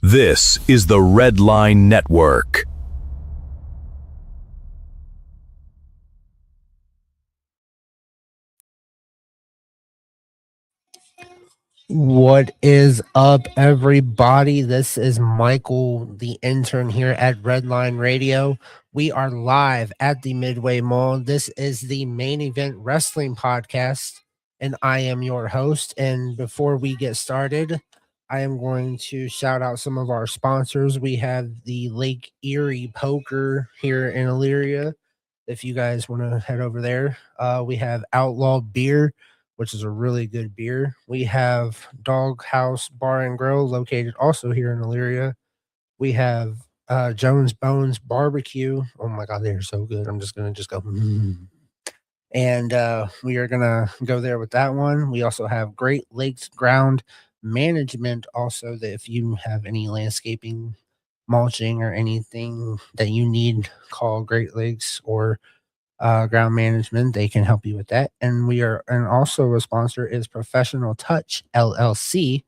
This is the Red Line Network. What is up, everybody? This is Michael, the intern here at Redline Radio. We are live at the Midway Mall. This is the Main Event Wrestling Podcast, and I am your host. And before we get started, I am going to shout out some of our sponsors. We have the Lake Erie Poker here in Elyria. If you guys want to head over there, we have Outlaw Beer, which is a really good beer. We have Doghouse Bar and Grill, located also here in Elyria. We have Jones Bones Barbecue. Oh my God, they're so good. I'm just gonna go. And we are gonna go there with that one. We also have Great Lakes Ground Management. Also, that if you have any landscaping, mulching, or anything that you need, call Great Lakes or ground management. They can help you with that. And also a sponsor is Professional Touch LLC.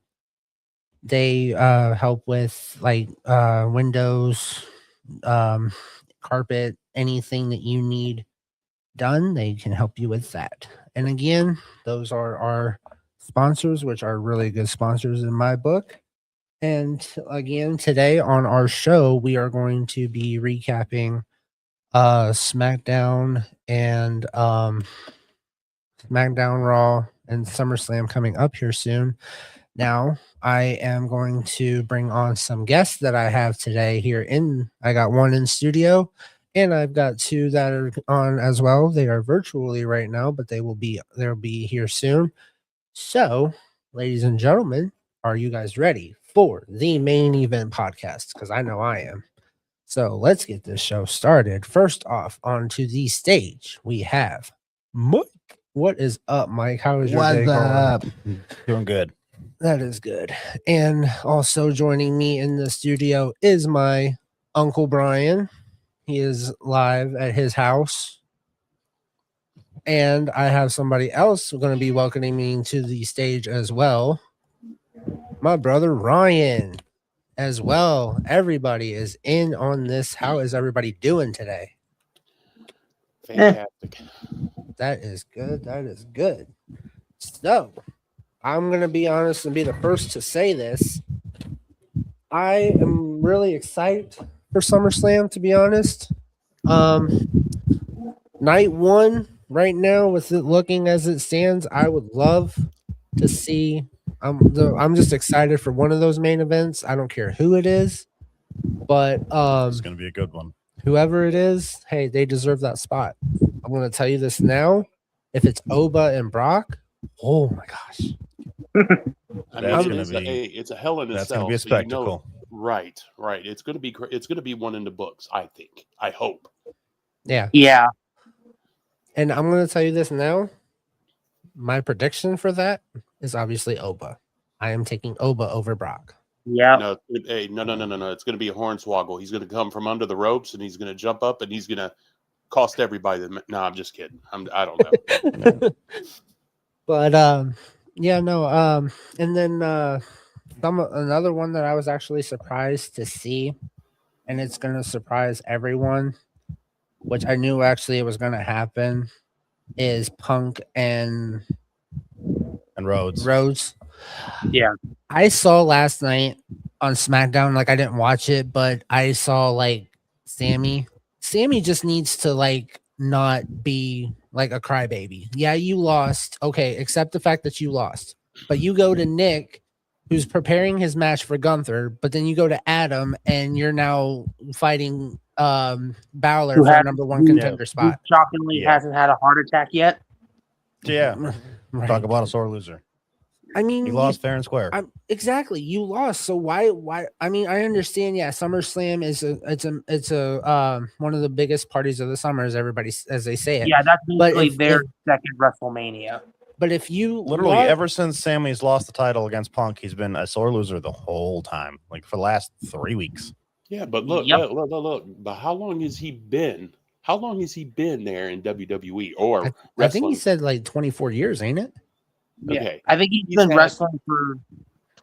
They help with like windows, carpet, anything that you need done. They can help you with that. And again, those are our sponsors, which are really good sponsors in my book. And again, today on our show, we are going to be recapping SmackDown and SmackDown Raw and SummerSlam coming up here soon. Now, I am going to bring on some guests that I have today here I got one in studio, and I've got two that are on as well. They are virtually right now, but they'll be here soon. So, ladies and gentlemen, are you guys ready for the Main Event Podcast? Because I know I am. So let's get this show started. First off, onto the stage, we have Mike. What is up, Mike? How is your day going? Doing good. That is good. And also joining me in the studio is my Uncle Brian. He is live at his house. And I have somebody else going to be welcoming me to the stage as well. My brother Ryan. As well, everybody is in on this. How is everybody doing today? Fantastic. That is good. That is good. So, I'm going to be honest and be the first to say this. I am really excited for SummerSlam, to be honest. Night one, right now, with it looking as it stands, I would love to see. I'm just excited for one of those main events. I don't care who it is, but It's going to be a good one. Whoever it is, hey, they deserve that spot. I'm going to tell you this now. If it's Oba and Brock, oh my gosh. It's a hell in itself. That's going to be a spectacle. So right. It's going to be one in the books, I think. I hope. Yeah. And I'm going to tell you this now. My prediction for that is obviously Oba. I am taking Oba over Brock. Yeah. No. It's going to be a hornswoggle. He's going to come from under the ropes and he's going to jump up and he's going to cost everybody. No, I'm just kidding. I don't know. But and then another one that I was actually surprised to see, and it's going to surprise everyone, which I knew actually it was going to happen, is Punk and Rhodes. Yeah. I saw last night on SmackDown, like I didn't watch it, but I saw like Sammy. Sammy just needs to like not be like a crybaby. Yeah, you lost. Okay, accept the fact that you lost. But you go to Nick, who's preparing his match for Gunther, but then you go to Adam and you're now fighting Balor for number one contender spot. Shockingly hasn't had a heart attack yet. Yeah. Right. Talk about a sore loser. I mean, he lost fair and square. Exactly, you lost. So why? I mean, I understand. Yeah, SummerSlam is one of the biggest parties of the summer, as they say it. Yeah, that's basically their second WrestleMania. But if you literally ever since Sammy's lost the title against Punk, he's been a sore loser the whole time, like for the last 3 weeks. Yeah, but look. But how long has he been? How long has he been there in WWE or wrestling? I think he said like 24 years, ain't it? Yeah. Okay. I think he's been wrestling for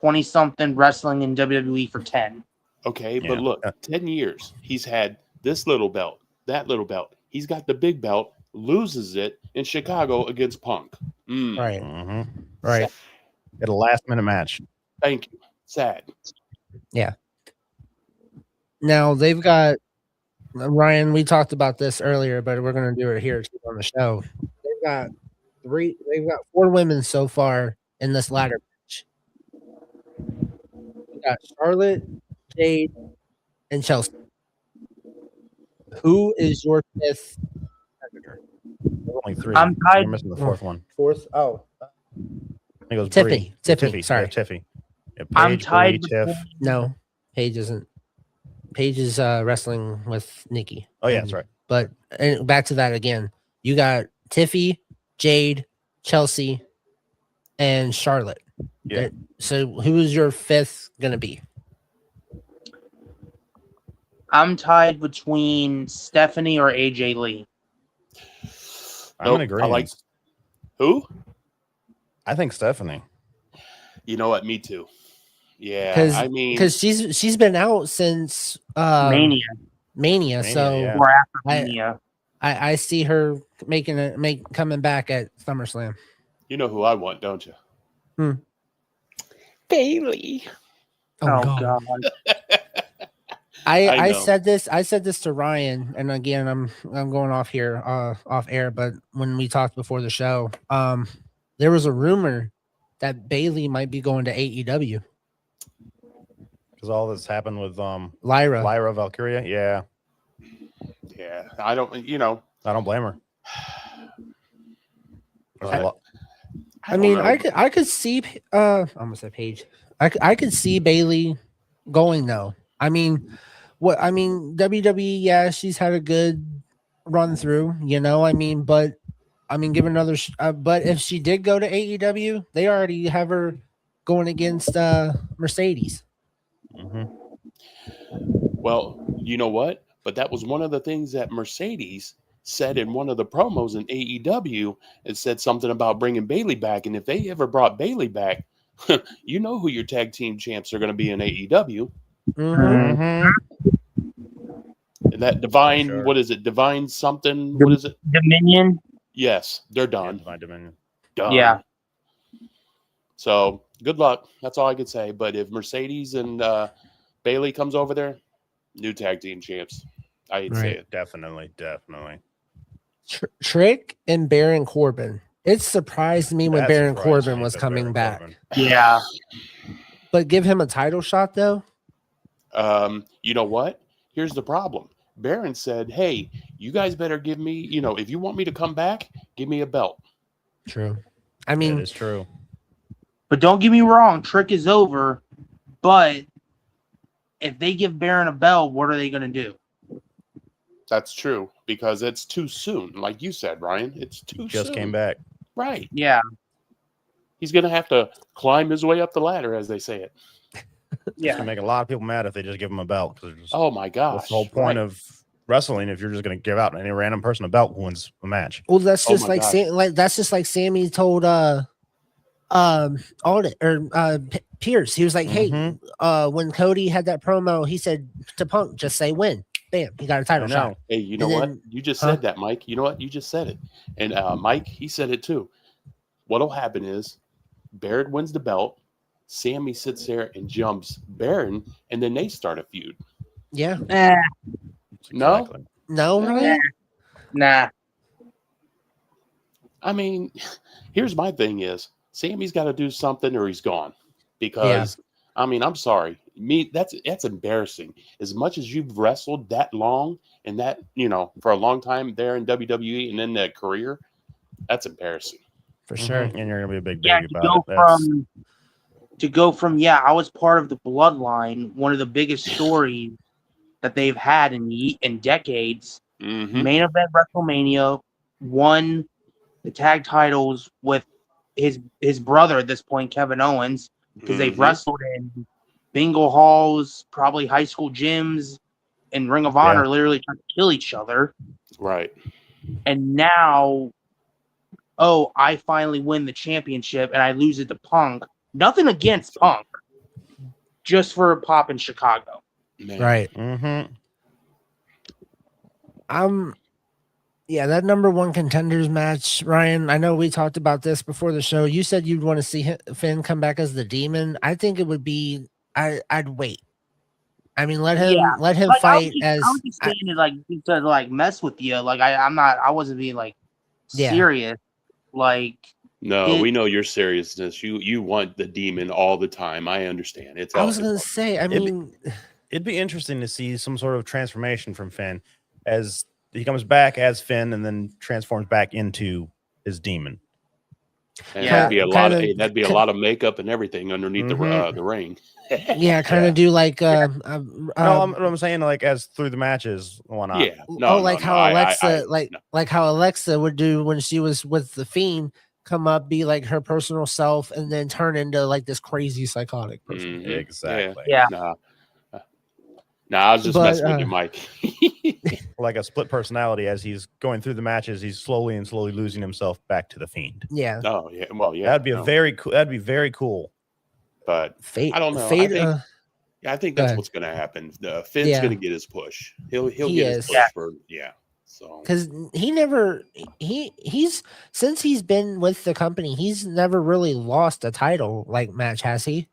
20-something, wrestling in WWE for 10. Okay, Yeah. but look, 10 years. He's had this little belt, that little belt. He's got the big belt, loses it in Chicago against Punk. Right. At a last-minute match. Thank you. Sad. Now they've got Ryan. We talked about this earlier, but we're going to do it here too on the show. They've got four women so far in this ladder match. We got Charlotte, Jade, and Chelsea. Who is your fifth competitor? There's only 3. I'm tied- You're missing the 4th one. Fourth? Oh, I think it was Tiffany. Brie. Tiffany. Sorry. Yeah, Tiffy. Yeah, I'm Paige, tied Brie, Tiff. between- no. Paige isn't. Paige is wrestling with Nikki. Oh, yeah, that's right. But and back to that again. You got Tiffy, Jade, Chelsea, and Charlotte. Yeah. So who is your fifth going to be? I'm tied between Stephanie or AJ Lee. I'm Nope, in agreement. I like who? I think Stephanie. You know what? Me too. Yeah, I mean, because she's been out since Mania Mania, so yeah. or after I- Mania. I see her coming back at SummerSlam. you know who I want, don't you? Hmm. Bailey. Oh God. I know. said this to Ryan, and again I'm going off here off air, but when we talked before the show, there was a rumor that Bailey might be going to AEW. Because all this happened with Lyra. Valkyria. Yeah. Yeah, I don't. You know, I don't blame her. There's a lot- I mean, don't know. I could see I almost said Paige. I could see Bailey going though. I mean, WWE, yeah, she's had a good run through, you know. But give another. But if she did go to AEW, they already have her going against Mercedes. Mhm. Well, you know what? But that was one of the things that Mercedes said in one of the promos in AEW. It said something about bringing Bailey back, and if they ever brought Bailey back, you know who your tag team champs are going to be in AEW. Mhm. Mhm. And that Divine, Sure. what is it? Divine something? What is it? Dominion. Yes, they're Yeah, done. Divine Dominion. Done. Yeah. So good luck. That's all I could say. But if Mercedes and Bailey comes over there, new tag team champs. I hate to say Right. it. Definitely. Trick and Baron Corbin. It surprised me when That Baron surprised Corbin me was that coming Baron back. Corbin- Yeah. But give him a title shot though. You know what? Here's the problem. Baron said, "Hey, you guys better give me, if you want me to come back, give me a belt." True. I That mean, is true. But don't get me wrong, Trick is over. But if they give Baron a belt, what are they going to do? That's true because it's too soon. Like you said, Ryan, it's too Just soon. came back. Right. Yeah. He's going to have to climb his way up the ladder, as they say it. It's Yeah. gonna make a lot of people mad if they just give him a belt. Oh my gosh. What's the whole point of wrestling if you're just gonna give out any random person a belt who wins a match? well, that's Oh just my like gosh. that's just like Sammy told Audit or Pierce. He was like, Mhm. "Hey, when Cody had that promo, he said to Punk, just say win. Bam, he got a title I know. shot." Hey, you know And what? then- You just Huh? said that, Mike. You know what? You just said it. And Mike, he said it too. What'll happen is Barrett wins the belt. Sammy sits there and jumps Baron, and then they start a feud. Yeah. No? Exactly. No, Ryan? Nah. I mean, here's my thing is Sammy's got to do something or he's gone. Because I mean, I'm sorry. That's embarrassing. As much as you've wrestled that long and that, for a long time there in WWE and in that career, that's embarrassing. For sure. Mhm. And you're gonna be a big Yeah, baby to about go it. That's- from I was part of the Bloodline, one of the biggest stories that they've had in decades. Mhm. Main event WrestleMania, won the tag titles with his brother at this point, Kevin Owens, because they've Mhm. wrestled in bingo halls, probably high school gyms, and Ring of Honor, literally trying to kill each other. Right. And now, I finally win the championship and I lose it to Punk. Nothing against Punk. just for a pop in Chicago. Man. Right. Mm-hmm. Yeah, that number one contenders match, Ryan. I know we talked about this before the show. You said you'd want to see Finn come back as the demon. I think it would be. I'd wait. I mean, let him Like, fight I as. was just saying it like to like mess with you. Like I wasn't being like serious. Like No, we know your seriousness. You want the demon all the time. I understand. It's I was gonna say. I mean, it'd be interesting to see some sort of transformation from Finn as he comes back as Finn and then transforms back into his demon. and Yeah, that'd be a lot of makeup and everything underneath the ring. yeah, kind of do like no, I'm saying like as through the matches, why not? Yeah, no, how Alexa, no. like how Alexa would do when she was with the Fiend, come up, be like her personal self, and then turn into like this crazy psychotic person. Mhm. Exactly. Yeah. No, I was just messing with you, Mike. Like a split personality as he's going through the matches, he's slowly losing himself back to the Fiend. Yeah. Oh yeah, well yeah. That'd be very cool. That'd be very cool. But Fate, I don't know. Fate, I think that's what's going to happen. Finn's going to get his push. He'll get his push for So because he's since he's been with the company, he's never really lost a title like match, has he?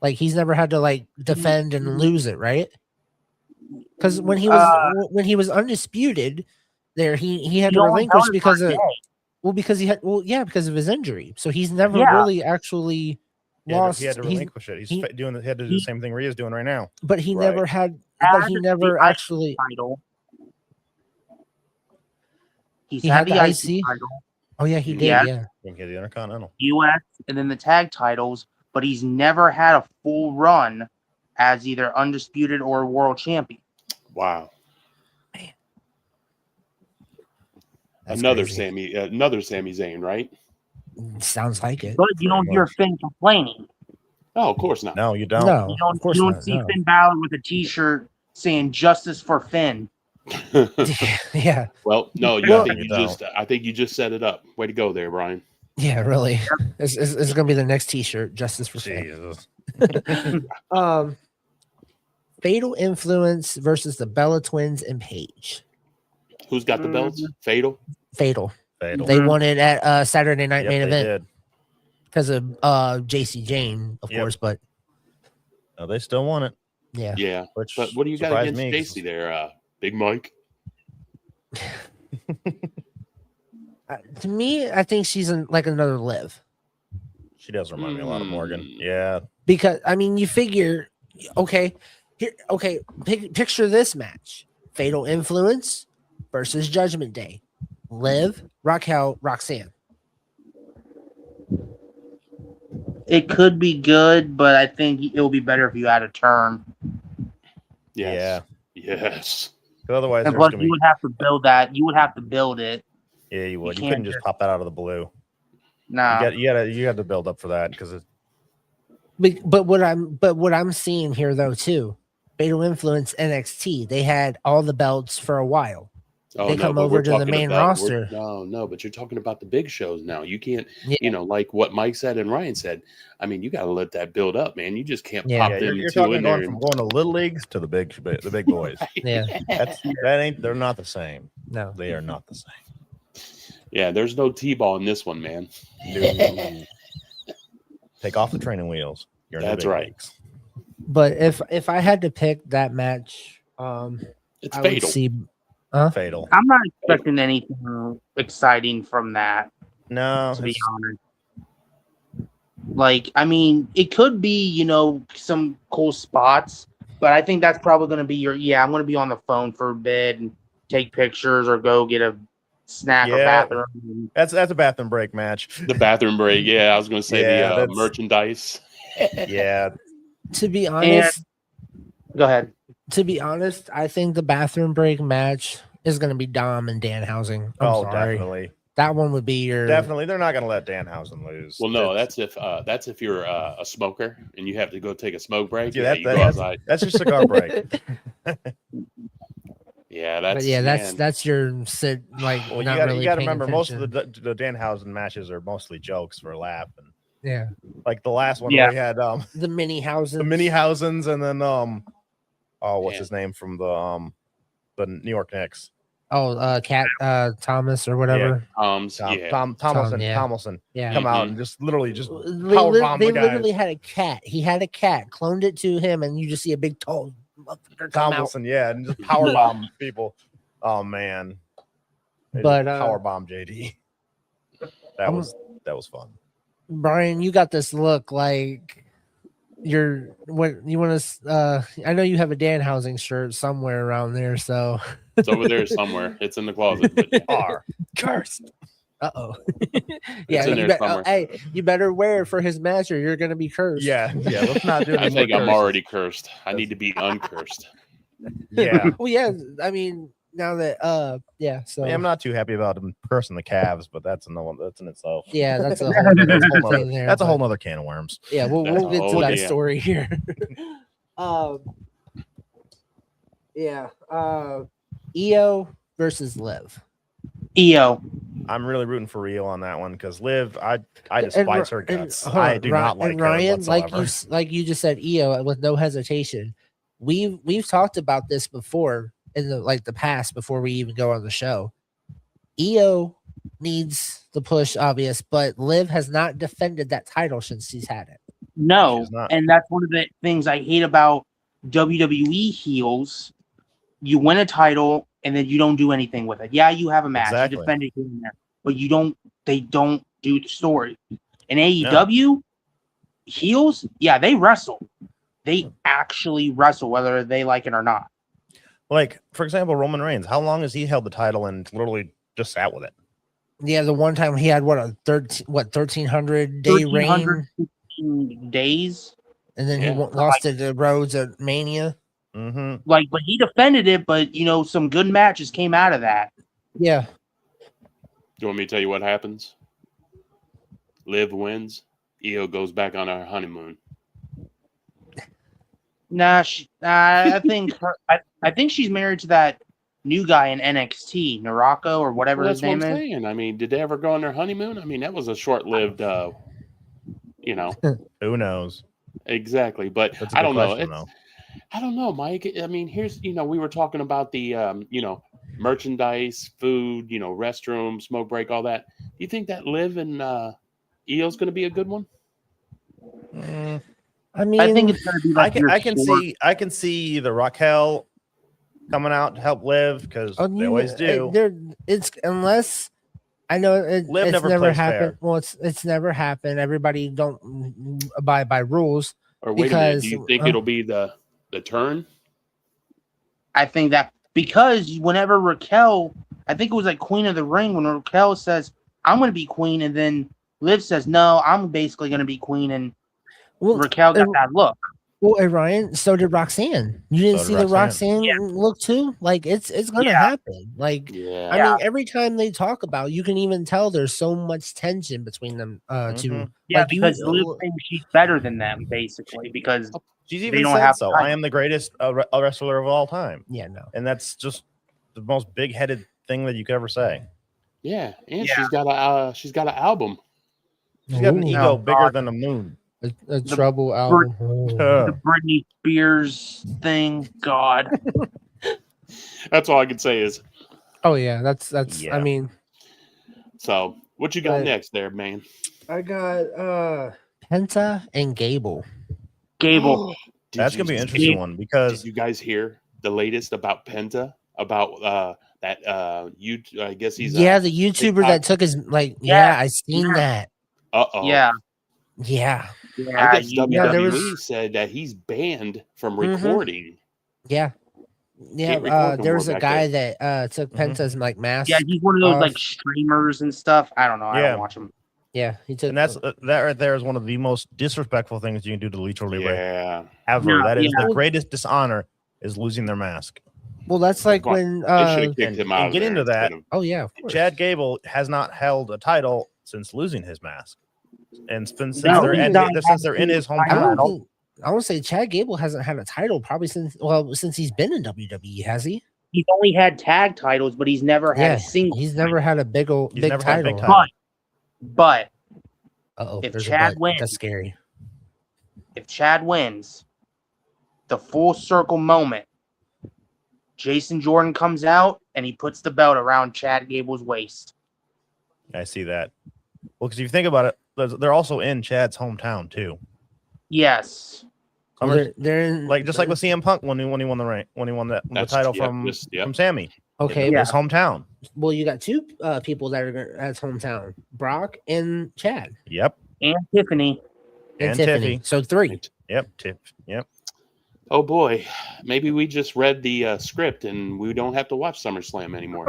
Like he's never had to like defend and lose it, right? Because when he was undisputed, there he had to relinquish because of because of his injury. So he's never really actually lost. He had to relinquish it. He had to do the same thing Rhea's doing right now. But he never had. But he never actually. Title. He had the IC title. Oh yeah, he did. Yeah. Didn't get the Intercontinental, US, and then the tag titles. But he's never had a full run as either undisputed or world champion. Wow. Man. Another Sami Zayn, right? Sounds like it. But you don't hear Finn complaining. Oh, of course not. No, you don't. No, you don't see Finn Balor with a T-shirt saying "Justice for Finn." Yeah. Well, no, I think you just set it up. Way to go there, Brian. Yeah, really. It's gonna be the next T-shirt, Justice for Finn. Fatal Influence versus the Bella Twins and Paige. Who's got the belts? Fatal. They won it at Saturday Night Main Event because of JC Jane, of course, but no, they still won it. Yeah. Yeah. But what do you got against JC there, Big Mike? To me, I think she's like another Liv. She does remind me a lot of Morgan. Yeah. Because I mean, you figure, picture this match: Fatal Influence versus Judgment Day. Liv, Raquel, Roxanne. It could be good, but I think it will be better if you add a turn. Yes. Yeah. Yes. Otherwise, and plus, you would have to build that. You would have to build it. Yeah, you would. You couldn't just pop that out of the blue. No. You had to build up for that because it's. But what I'm seeing here though too, Fatal Influence NXT, they had all the belts for a while. Oh, they come over to the main roster. No, but you're talking about the big shows now. You can't, like what Mike said and Ryan said. I mean, you got to let that build up, man. You just can't pop them you're two in there. From going to little leagues to the big boys. Yeah, they're not the same. No, they are not the same. Yeah, there's no T-ball in this one, man. No. Take off the training wheels. That's right. Leagues. But if I had to pick that match, it's I Fatal. would see Fatal. I'm not expecting anything exciting from that. No, to be honest. Like, I mean, it could be, some cool spots, but I think that's probably going to be I'm going to be on the phone for a bit and take pictures or go get a snack or bathroom. That's a bathroom break match. The bathroom break. Yeah, I was going to say the merchandise. Yeah. To be honest, go ahead. To be honest, I think the bathroom break match is going to be Dom and Danhausen. I'm sorry. Definitely. That one would be your. Definitely, they're not going to let Danhausen lose. Well, no, that's if you're a smoker and you have to go take a smoke break. Yeah, that's your cigar break. Yeah, that's your sit. Like, well, you got to remember, most of the Danhausen matches are mostly jokes for a laugh, and Yeah. Like the last one Yeah. where he had The mini houses. the mini Housens and then what's Yeah. his name from the New York Knicks? Oh, Cat Thomas or whatever. Tomlinson. yeah. Tomlinson. Yeah. Come out and just literally just They, powerbomb they the guys. literally had a cat. He had a cat, cloned it to him, and you just see a big tall motherfucker come out. Tomlinson, yeah, and just powerbomb people. Oh man. They But just powerbomb JD. That was fun. Brian, you got this look like you're what you want to. I know you have a Danhausen shirt somewhere around there, so It's over there somewhere. It's in the closet. But yeah. Are cursed. Uh-oh. Yeah, in you there bet- somewhere. hey, you better wear it for his match or you're gonna be cursed. Yeah. Let's not do I any think more I'm curses. already cursed. I need to be uncursed. Yeah. Well, yeah. I mean, now that yeah. So I'm not too happy about him cursing the Cavs, but that's another. That's in itself. yeah, that's a whole That's a nother whole thing nother, there. that's a but- whole nother can of worms. Yeah, we'll get to Oh, that yeah. story here. Yeah. EO versus Liv. EO. I'm really rooting for Rio on that one because Liv, I And despise her and guts. hold I on, do Ry- not like and her Ryan, whatsoever. like you just said, EO with no hesitation. We've talked about this before in the past before we even go on the show. EO needs the push, obvious, but Liv has not defended that title since she's had it. No, She's not. and that's one of the things I hate about WWE heels. You win a title and then you don't do anything with it. Yeah, you have a match, Exactly. you defend it here and there, but you don't. They don't do the story. In AEW, heels, yeah, they wrestle. They actually wrestle, whether they like it or not. Like, for example, Roman Reigns. How long has he held the title and literally just sat with it? Yeah, the one time he had what a 1300 day reign, 1315 days. and then Yeah. he lost it to Rhodes at Mania. Mm-hmm. Like, but he defended it, but some good matches came out of that. Yeah, You want me to tell you what happens? Liv wins. Io goes back on her honeymoon. Nah, I think I think she's married to that new guy in NXT, Narako or whatever Well, his that's what name I'm is. saying. I mean, did they ever go on their honeymoon? I mean, that was a short-lived, Who knows? exactly. But That's a I good don't know. question, though. I don't know, Mike. I mean, here's we were talking about the merchandise, food, restroom, smoke break, all that. Do you think that Liv and Io's going to be a good one? I mean, I think it's going to be like I can see the Raquel coming out to help Liv because they always do. It's unless I know it's never never plays happened. fair. Well, it's never happened. Everybody don't abide by rules. Or wait a minute, Because, do you think it'll be the turn? I think that because whenever Raquel, I think it was like Queen of the Ring when Raquel says, "I'm going to be queen," and then Liv says, "No, I'm basically going to be queen," and Well, Raquel got that look. Well, and Ryan, so did Roxanne. You didn't So see did the Roxanne look too? Like it's gonna happen. Like Yeah. I mean, every time they talk about, you can even tell there's so much tension between them. Two. Yeah, Like, because Liv thinks she's better than them, basically, because She's they even don't said have so. time. I am the greatest wrestler of all time, Yeah, no. and that's just the most big-headed thing that you could ever say. Yeah, and she's got an album. She's got an Ooh. ego bigger than a moon. A Trouble album. the Britney Spears thing, God. That's all I can say is. Oh yeah, that's. Yeah. I mean, So, what you got But- next, there, man? I got Penta and Gable. Gable. That's gonna be an interesting one because Did you guys hear the latest about Penta? About that you? I guess he's Yeah, the YouTuber TikTok. that took his Yeah. I seen Yeah. that. Yeah. Yeah, I guess yeah, there WWE was- said that he's banned from Mhm. recording. yeah. Can't record no There more was a back guy that took Mhm. Penta's like mask. Yeah, he's one of those off. like streamers and stuff. I don't know. I Yeah. don't watch him. Yeah, he took. and that's that right there is one of the most disrespectful things you can do to Lucha Libre Yeah, ever. Yeah, That is yeah. the greatest dishonor is losing their mask. well, that's like Well, when. they should have kicked and- him and out. of get there into that. instead of- Oh yeah, of course. Chad Gable has not held a title since losing his mask, and since No, they're he's in, not since they're in his I hometown. don't think. I would say Chad Gable hasn't had a title probably since he's been in WWE, has he? He's only had tag titles, but he's never had Yeah, a single. he's never had a big He's never had a big title. title. But If there's Chad a but. wins, That's scary. if Chad wins, the full circle moment, Jason Jordan comes out and he puts the belt around Chad Gable's waist. I see that. Well, because if you think about it, they're also in Chad's hometown too. Yes. Well, they're in, Like just like with CM Punk when he won the title from Sammy. Okay, his hometown. Well, you got two people that are at hometown, Brock and Chad. Yep. And Tiffany. And Tiffany. So 3. Yep. Yep. Oh boy, maybe we just read the script and we don't have to watch SummerSlam anymore.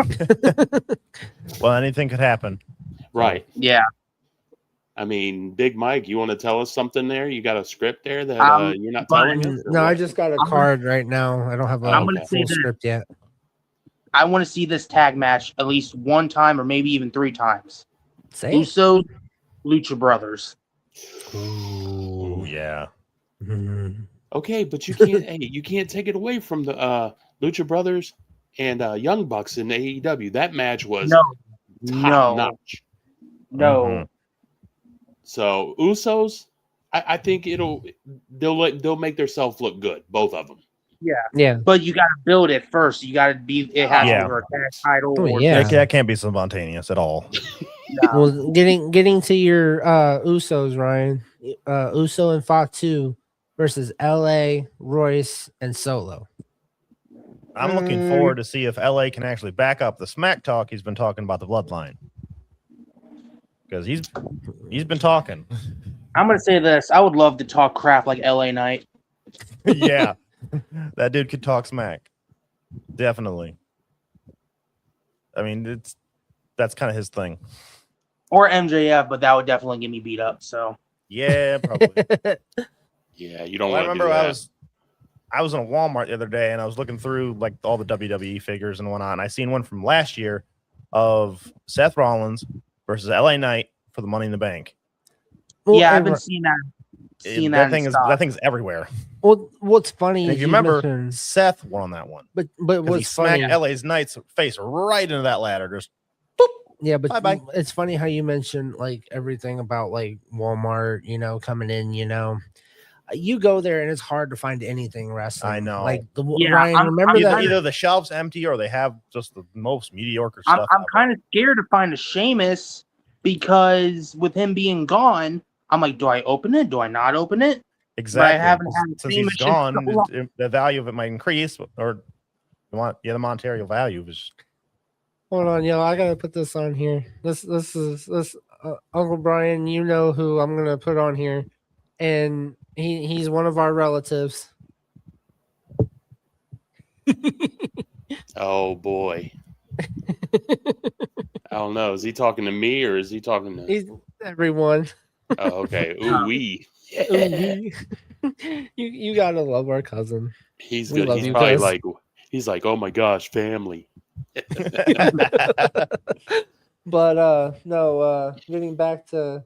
Well, anything could happen. Right. Yeah. I mean, Big Mike, you want to tell us something there? You got a script there that you're not telling us? No, I just got a card right now. I don't have a full script yet. I want to see this tag match at least one time or maybe even 3 times. Say Usos, Lucha Brothers. Ooh, yeah. Mm-hmm. Okay, but you can't. Hey, you can't take it away from the Lucha Brothers and Young Bucks in AEW. That match was top notch. No. Mm-hmm. So Usos, I think they'll make themselves look good, both of them. Yeah. But you got to build it first. You got to be. It has to be for a tag title. Oh, or That can't be spontaneous at all. Well, getting to your Usos, Ryan. Uso and Fatu versus LA, Royce, and Solo. I'm looking forward to see if LA can actually back up the smack talk he's been talking about the bloodline. Because he's been talking. I'm gonna say this. I would love to talk crap like LA Knight. Yeah. That dude could talk smack. Definitely. I mean, that's kind of his thing. Or MJF, but that would definitely get me beat up. So yeah, probably. Yeah, you don't I want to remember do that. I was in a Walmart the other day and I was looking through like all the WWE figures and whatnot, and I seen one from last year of Seth Rollins versus LA Knight for the Money in the Bank. Well, yeah, I've been seeing that. That thing's everywhere. Well, what's funny? And if you remember, Seth won on that one. But what's he smacked funny? LA's Knight's face right into that ladder, just Yeah, but bye-bye. It's funny how you mentioned like everything about like Walmart, coming in, you go there and it's hard to find anything wrestling. I know. Like Ryan, remember that either the shelves empty or they have just the most mediocre stuff. I'm kind of scared to find a Sheamus because with him being gone, I'm like, do I open it? Do I not open it? Exactly. But I haven't had Since he's gone, the value of it might increase, or the monetary value is. Hold on, I gotta put this on here. This is Uncle Brian. You know who I'm gonna put on here, and he's one of our relatives. Oh boy. I don't know. Is he talking to me or is he talking to He's everyone? Oh, okay. Ooh wee. You gotta love our cousin. He's We good. love He's you, probably guys. he's like, oh my gosh, family. But no, getting back to,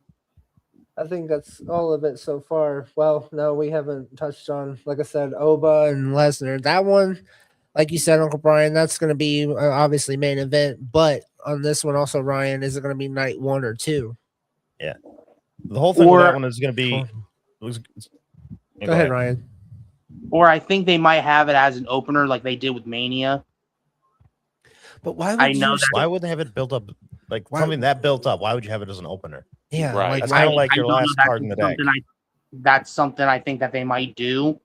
I think that's all of it so far. Well, no, we haven't touched on, like I said, Oba and Lesnar. That one, like you said, Uncle Brian, that's going to be obviously main event. But on this one also, Ryan, is it going to be night 1 or 2? Yeah, the whole thing with that one is going to be. Go ahead, Ryan. Or I think they might have it as an opener, like they did with Mania. But why would why would they have it built up like something that built up? Why would you have it as an opener? Yeah, right. That's kind of like your last card in the deck. That's something I think that they might do.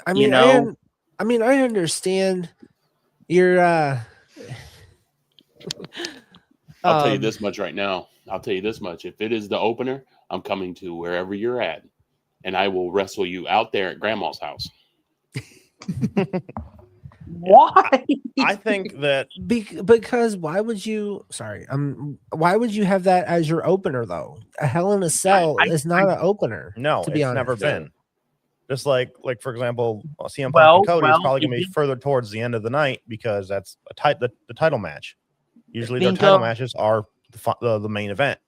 I mean, I understand your. I'll tell you this much right now. I'll tell you this much. If it is the opener, I'm coming to wherever you're at, and I will wrestle you out there at Grandma's house. Why? I think that because why would you? Sorry, why would you have that as your opener though? A Hell in a Cell is not an opener. No, to be it's honest. never been. Just like for example, CM Punk and Cody is probably going to be further towards the end of the night because that's the title match. Usually, the title matches are the main event.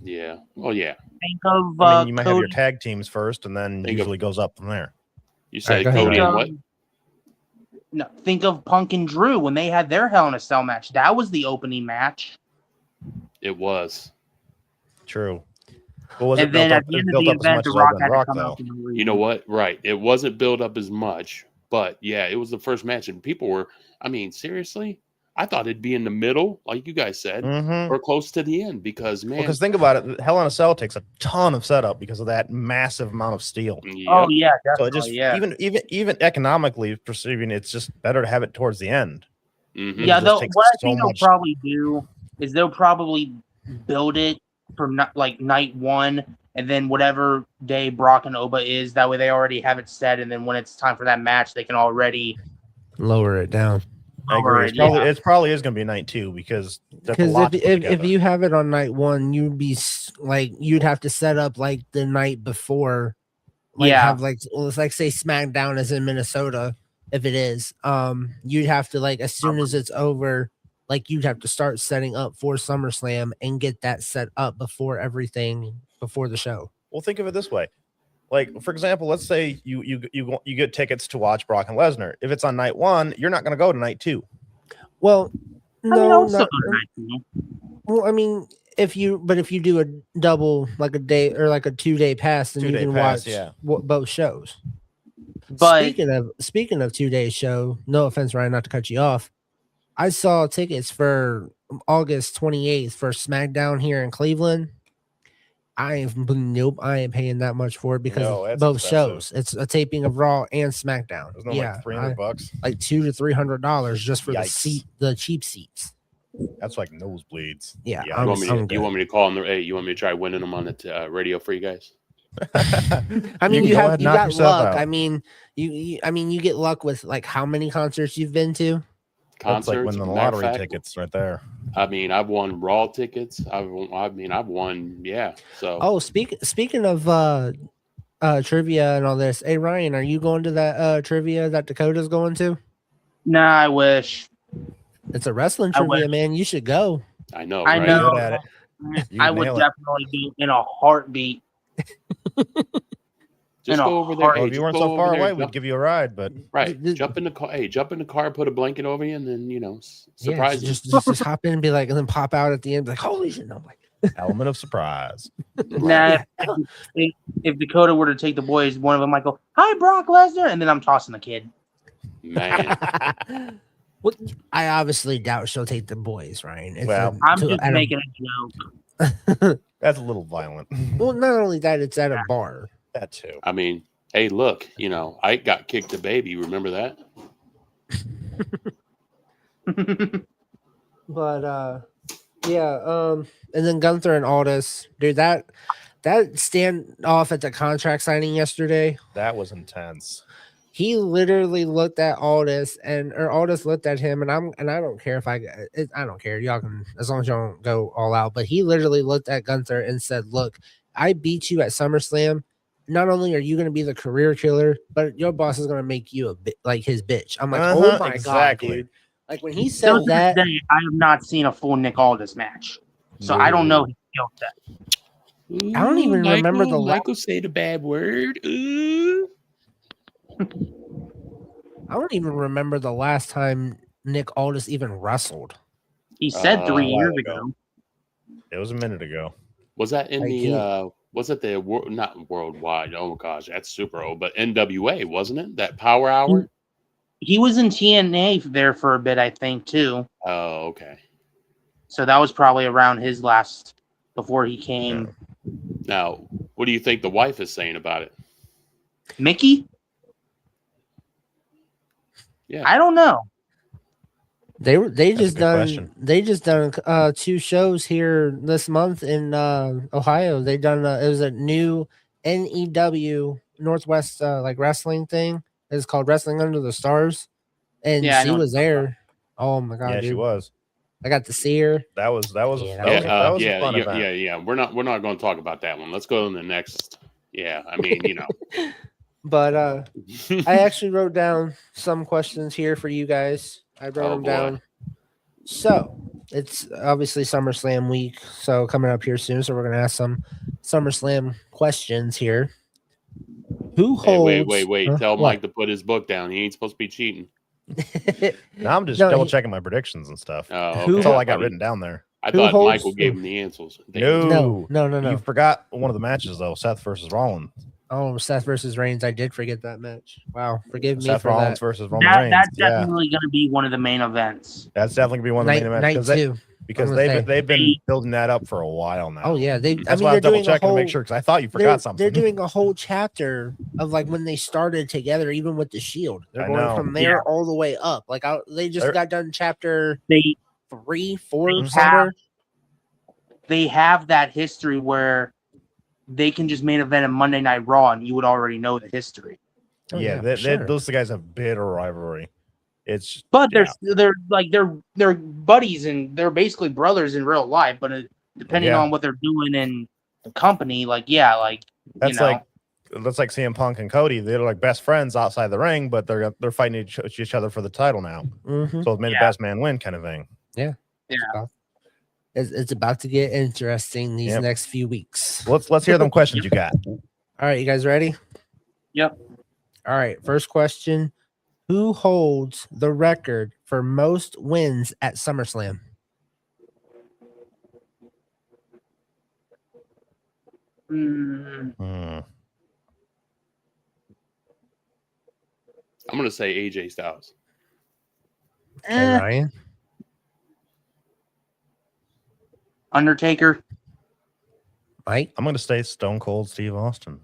Yeah. Well, yeah. Think of you might have your tag teams first, and then usually goes up from there. You say Cody and what? No, think of Punk and Drew when they had their Hell in a Cell match. That was the opening match. It was. True. And then at the end of the event, The Rock had to come out. You know what? Right. It wasn't built up as much, but yeah, it was the first match. And people were, I mean, seriously? I thought it'd be in the middle, like you guys said, or close to the end because, man. Because think about it. Hell in a Cell takes a ton of setup because of that massive amount of steel. Yep. Oh, yeah. So even economically perceiving, it's just better to have it towards the end. Mm-hmm. Yeah, what I think they'll probably do is they'll probably build it for like night one, and then whatever day Brock and Oba is, that way they already have it set, and then when it's time for that match, they can already lower it down. I agree. It probably is going to be night 2 because if you have it on night 1, you'd have to set up like the night before. Have let's say SmackDown is in Minnesota. If it is, you'd have to as soon as it's over, you'd have to start setting up for SummerSlam and get that set up before the show. Well, think of it this way. For example, let's say you get tickets to watch Brock and Lesnar. If it's on night 1, you're not going to go to night 2. Well, no, well, I mean, if you do a double, like a day or like a 2-day pass, then you can watch both shows. But speaking of 2-day show, no offense, Ryan, not to cut you off. I saw tickets for August 28th for SmackDown here in Cleveland. I ain't paying that much for it because of both shows. It's a taping of Raw and SmackDown. Isn't it like $300? Like $200 to $300 just for the cheap seats. That's like nosebleeds. Yeah. You want me to call them? Hey, you want me to try winning them on the radio for you guys? I mean, you got luck. I mean, you get luck with how many concerts you've been to. That's like winning the lottery tickets right there. I mean, I've won Raw tickets. I've won, yeah. So, speaking of trivia and all this, hey Ryan, are you going to that trivia that Dakota's going to? Nah, I wish. It's a wrestling trivia, man. You should go. I know. I know. Good at it. I would definitely be in a heartbeat. Just go over there. If you weren't so far away, we'd give you a ride. But jump in the car. Hey, jump in the car, put a blanket over you, and then surprise you. Just hop in and be like, and then pop out at the end, like, holy shit! I'm like, element of surprise. Nah, if Dakota were to take the boys, one of them might go, "Hi, Brock Lesnar," and then I'm tossing the kid. Man. Well, I obviously doubt she'll take the boys, Ryan. I'm just making a joke. That's a little violent. Well, not only that, it's at a bar. That too. I mean, hey, look, Ike got kicked the baby. Remember that? But and then Gunther and Aldis, dude, that standoff at the contract signing yesterday, that was intense. He literally looked at Aldis, or Aldis looked at him, and I don't care I don't care. Y'all can, as long as y'all don't go all out. But he literally looked at Gunther and said, "Look, I beat you at SummerSlam. Not only are you going to be the career killer, but your boss is going to make you a bit like his bitch." I'm like, oh my god, dude! Like when he said that, I have not seen a full Nick Aldis match, so I don't know his skill set. I don't even remember the Michael say the bad word. I don't even remember the last time Nick Aldis even wrestled. He said 3 years ago. It was a minute ago. Was that in was it the not worldwide? Oh gosh, that's super old. But NWA, wasn't it? That Power Hour. He was in TNA there for a bit, I think, too. Oh, okay. So that was probably around his last before he came. Now, what do you think the wife is saying about it? Mickey? Yeah, I don't know. They just done 2 shows here this month in Ohio. They done it was a new NEW Northwest wrestling thing. It's called Wrestling Under the Stars, and she was there. Oh my god, dude. She was. I got to see her. That was a fun event. Yeah. We're not going to talk about that one. Let's go to the next. Yeah, I mean, But I actually wrote down some questions here for you guys. I wrote them down. So it's obviously SummerSlam week, so coming up here soon. So we're gonna ask some SummerSlam questions here. Who holds? Wait! Tell Mike to put his book down. He ain't supposed to be cheating. Now I'm just double checking my predictions and stuff. Oh, That's all I got written down there. I Who thought holds- Michael gave him the answers. No. No. You forgot one of the matches though. Seth versus Rollins. Oh, Seth versus Reigns. I did forget that match. Wow, forgive me Seth for Rollins that. versus Roman Reigns. That's Yeah, definitely going to be one of the main events. that's definitely gonna be one of the main events Night 2. because I'm gonna say. they've been building that up for a while now. Oh yeah, That's why I was double checking to make sure because I thought you forgot something. They're doing a whole chapter of like when they started together, even with the Shield. They're I going know. from there all the way up. Like they just got done chapter 3, 4 somewhere. They have that history where they can just main event a Monday Night Raw, and you would already know the history. Oh, yeah, those guys have bitter rivalry. But they're buddies and they're basically brothers in real life. But depending on what they're doing in the company, that's like CM Punk and Cody. They're like best friends outside the ring, but they're fighting each other for the title now. Mm-hmm. So may the best man win, kind of thing. Yeah. It's about to get interesting these next few weeks. Let's hear them questions you got. All right, you guys ready? Yep. All right, first question. Who holds the record for most wins at SummerSlam? I'm going to say AJ Styles. Hey, Ryan? Undertaker. Mike? I'm going to say Stone Cold Steve Austin.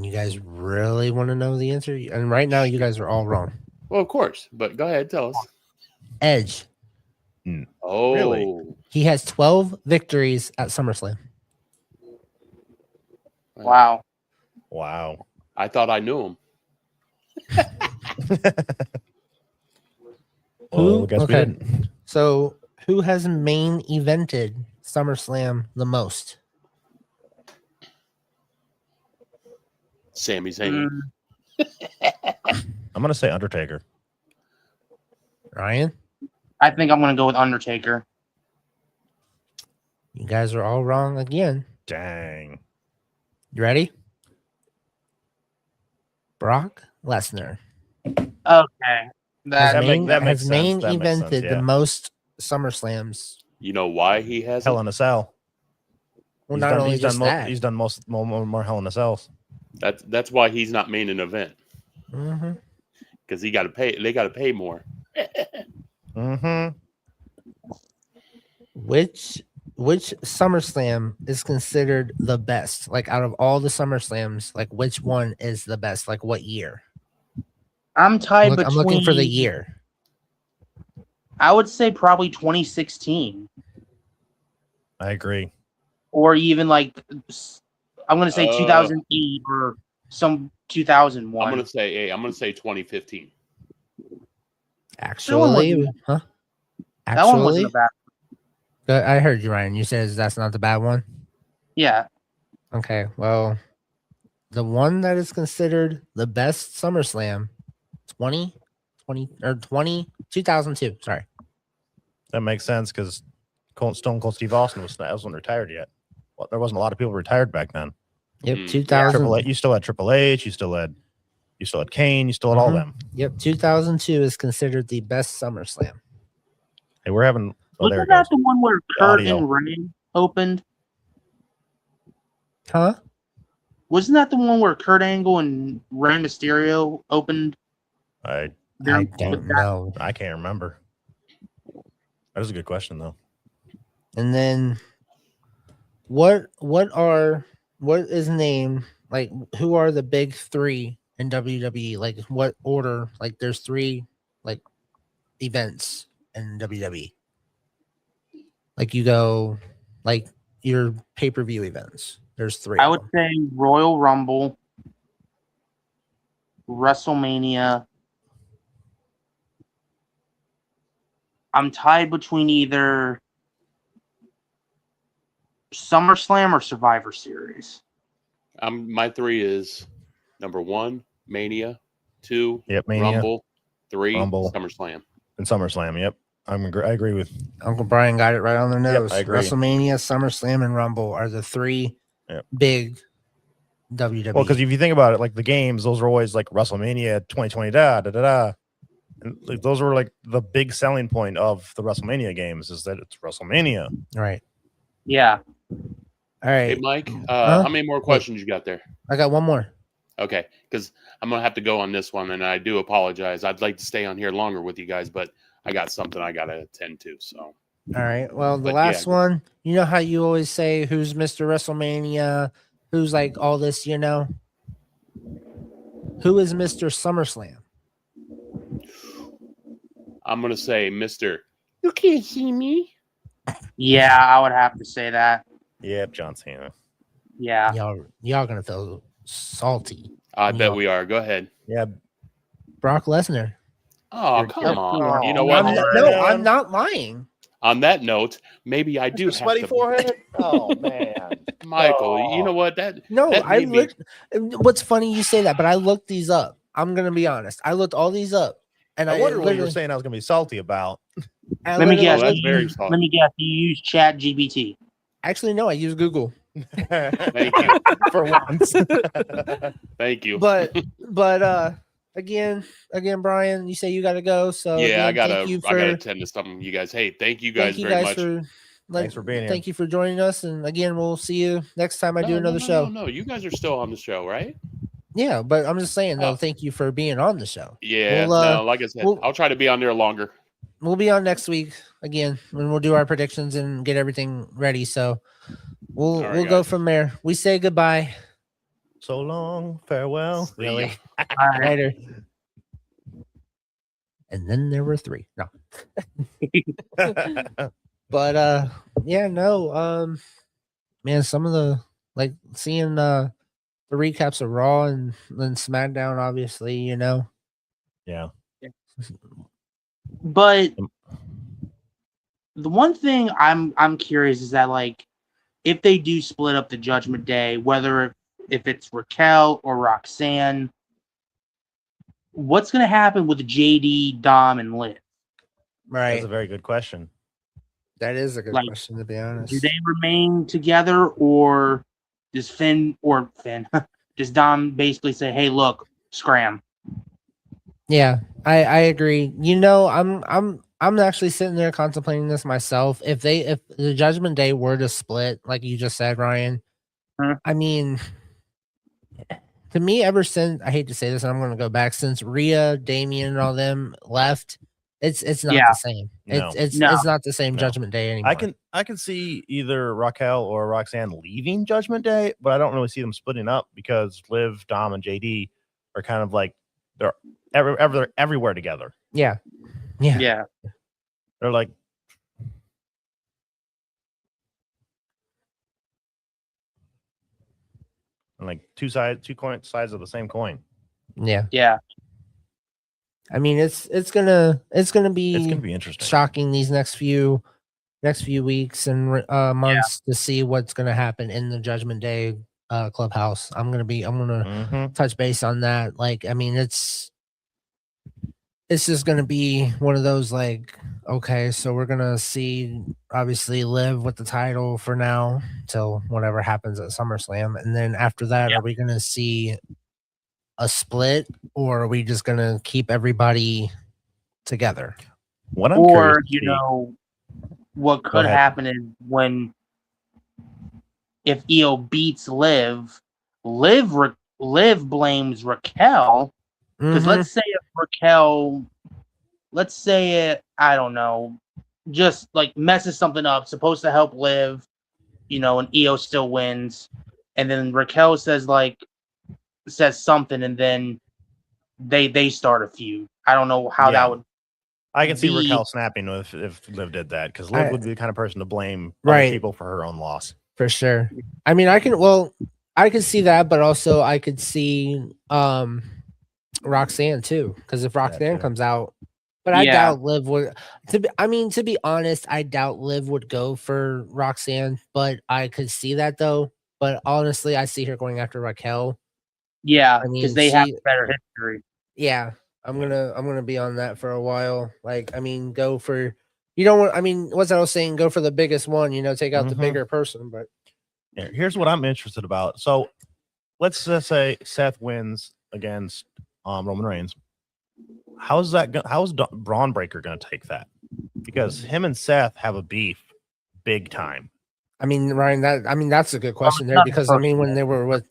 You guys really want to know the answer? And right now, you guys are all wrong. Well, of course, but go ahead, tell us. Edge. Oh, really? He has 12 victories at SummerSlam. Wow. I thought I knew him. Well, I guess we didn't. So, who has main evented SummerSlam the most? Sami Zayn. I'm gonna say Undertaker. Ryan? I think I'm gonna go with Undertaker. You guys are all wrong again. Dang. You ready? Brock Lesnar. Okay. That makes main sense. That makes evented sense, yeah. the most SummerSlams. You know why he has Hell in a Cell. Well, not only just that. He's done more Hell in a Cells. That's why he's not main an event. Mm-hmm. Because he got to pay. They got to pay more. Mm-hmm. Which SummerSlam is considered the best? Like out of all the SummerSlams, like which one is the best? Like what year? I'm tied between. I'm looking for the year. I would say probably 2016. I agree. Or even like, I'm going to say 2008 or some 2001. I'm going to say 2015. Actually, huh? That one wasn't a bad. I heard you, Ryan. You said that's not the bad one. Yeah. Okay. Well, the one that is considered the best SummerSlam, 2002. Sorry. That makes sense because Stone Cold Steve Austin wasn't retired yet. Well, there wasn't a lot of people retired back then. Yep, 2000. You still had Triple H. You still had Kane. You still had all them. Yep, 2002 is considered the best SummerSlam. Hey, we're having. Wasn't that the one where Kurt and Rey opened? Huh? Wasn't that the one where Kurt Angle and Rey Mysterio opened? I don't know. I can't remember. That is a good question, though. And then, what is named, like, who are the big three in WWE? Like, what order? Like, there's 3, like, events in WWE. Like, you go, like, your pay-per-view events. There's 3. I would say Royal Rumble, WrestleMania. I'm tied between either SummerSlam or Survivor Series. My 3 is number 1, Mania, 2, Mania. Rumble, 3, Rumble. SummerSlam. And SummerSlam, yep. I agree with Uncle Brian got it right on their nose. Yep, I agree. WrestleMania, SummerSlam, and Rumble are the 3 big WWE. Well, because if you think about it, like the games, those are always like WrestleMania 2020, And like, those were like the big selling point of the WrestleMania games is that it's WrestleMania. Right. Yeah. All right. Hey, Mike, how many more questions you got there? I got one more. Okay, because I'm going to have to go on this one, and I do apologize. I'd like to stay on here longer with you guys, but I got something I got to attend to. So, all right. Well, the last one, you know how you always say who's Mr. WrestleMania, who's like all this, you know? Who is Mr. SummerSlam? I'm going to say Mr. You can't see me. Yeah, I would have to say that. Yep, John Cena. Yeah. Y'all gonna feel salty. I bet we are. Go ahead. Yeah. Brock Lesnar. Oh, come on. You know what? I'm not lying. On that note, maybe I do have sweaty to... forehead. Oh man, Michael, you know what? What's funny you say that, but I looked these up. I'm gonna be honest. I looked all these up, and I wonder what you were saying. I was gonna be salty about. Let me guess. That's very salty. Let me guess. You use Chat GPT. Actually, no. I use Google. Thank you for once. Thank you. But again, Brian, you say you got to go. So yeah, again, I gotta attend to something. You guys, hey, thank you guys very much. Thanks for being here. Thank you for joining us, and again, we'll see you next time I do another show. No, you guys are still on the show, right? Yeah, but I'm just saying though. Thank you for being on the show. Yeah, like I said, I'll try to be on there longer. We'll be on next week again, and we'll do our predictions and get everything ready. So we'll go from there. We say goodbye. So long, farewell. Really? Later. And then there were 3. No. But yeah, no. Man, some of the seeing the recaps of Raw and then SmackDown, obviously, you know. Yeah. But the one thing I'm curious is that if they do split up the Judgment Day, whether if it's Raquel or Roxanne, what's going to happen with JD, Dom, and Liv? Right. That's a very good question. That is a good question, to be honest. Do they remain together, or does does Dom basically say, "Hey, look, scram"? Yeah, I agree. You know, I'm actually sitting there contemplating this myself. If the Judgment Day were to split, like you just said, Ryan, I mean, to me, ever since, I hate to say this, and I'm going to go back, since Rhea, Damian, and all them left, it's not the same. It's not the same Judgment Day anymore. I can see either Raquel or Roxanne leaving Judgment Day, but I don't really see them splitting up because Liv, Dom, and JD are kind of like they're everywhere together. Yeah. They're like two sides of the same coin. Yeah. I mean, it's gonna be interesting, shocking these next few weeks and months to see what's gonna happen in the Judgment Day clubhouse. I'm gonna touch base on that. I mean, it's just gonna be one of those okay, so we're gonna see obviously Liv with the title for now till whatever happens at SummerSlam, and then after that, are we gonna see a split, or are we just gonna keep everybody together? What could happen is if Io beats Liv blames Raquel, because let's say if Raquel, I don't know, just messes something up, supposed to help Liv, and Io still wins, and then Raquel says something, and then they start a feud. I don't know how that would. I can see Raquel snapping if Liv did that, because Liv would be the kind of person to blame other people for her own loss. For sure. I mean, I could see that, but also I could see Roxanne too, because if Roxanne comes out, but I doubt Liv would. To be honest, I doubt Liv would go for Roxanne, but I could see that though. But honestly, I see her going after Raquel. Yeah, because they have better history. Yeah, I'm gonna be on that for a while. Go for, you don't want. I mean, what's that I was saying? Go for the biggest one. Take out the bigger person. But here's what I'm interested about. So let's just say Seth wins against Roman Reigns. how's Braun Breaker going to take that? Because him and Seth have a beef big time. I mean, Ryan, that's a good question there because I mean, when they were with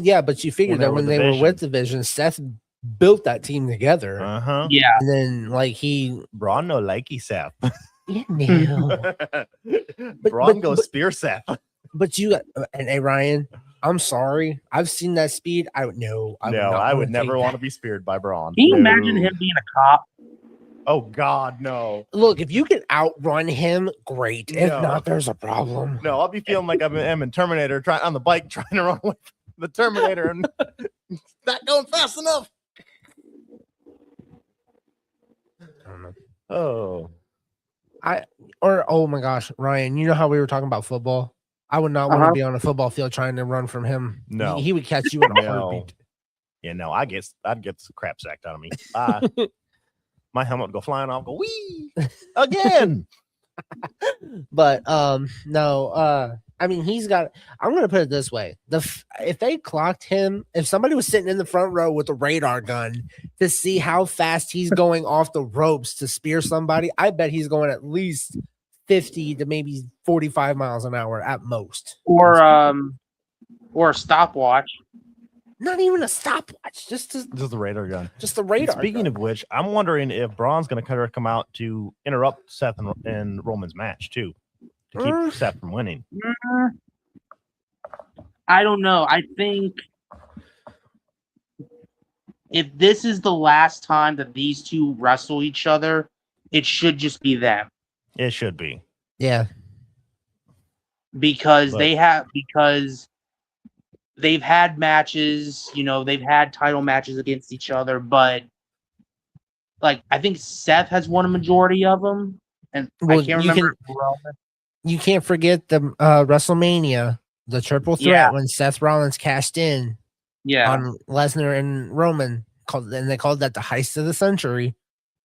yeah, but you figured that when they were with Division, Seth built that team together. Yeah, and then Braun no likey Seth. Yeah, no. Braun goes spear Seth. But hey Ryan, I'm sorry, I've seen that speed. I would never want to be speared by Braun. Can you imagine him being a cop? Oh God, no. Look, if you can outrun him, great. If not, there's a problem. No, I'll be feeling like I'm in Terminator on the bike trying to run with the Terminator and not going fast enough. I don't know. Oh my gosh, Ryan, you know how we were talking about football? I would not want to be on a football field trying to run from him. No. He would catch you in a heartbeat. Yeah, no, I'd get the crap sacked out of me. My helmet would go flying off, go wee again. But no, I mean, I'm gonna put it this way: if they clocked him, if somebody was sitting in the front row with a radar gun to see how fast he's going off the ropes to spear somebody, I bet he's going at least 50 to maybe 45 miles an hour at most. Or a stopwatch. Not even a stopwatch, just the radar gun. Just the radar. Speaking of which, I'm wondering if Braun's going to come out to interrupt Seth and Roman's match too, to keep Seth from winning. I don't know. I think if this is the last time that these two wrestle each other, it should just be them. It should be. Yeah. Because they've had matches, they've had title matches against each other, but like I think Seth has won a majority of them, and I can't remember. You can't forget the WrestleMania, the triple threat when Seth Rollins cashed in, on Lesnar and Roman, and they called that the heist of the century.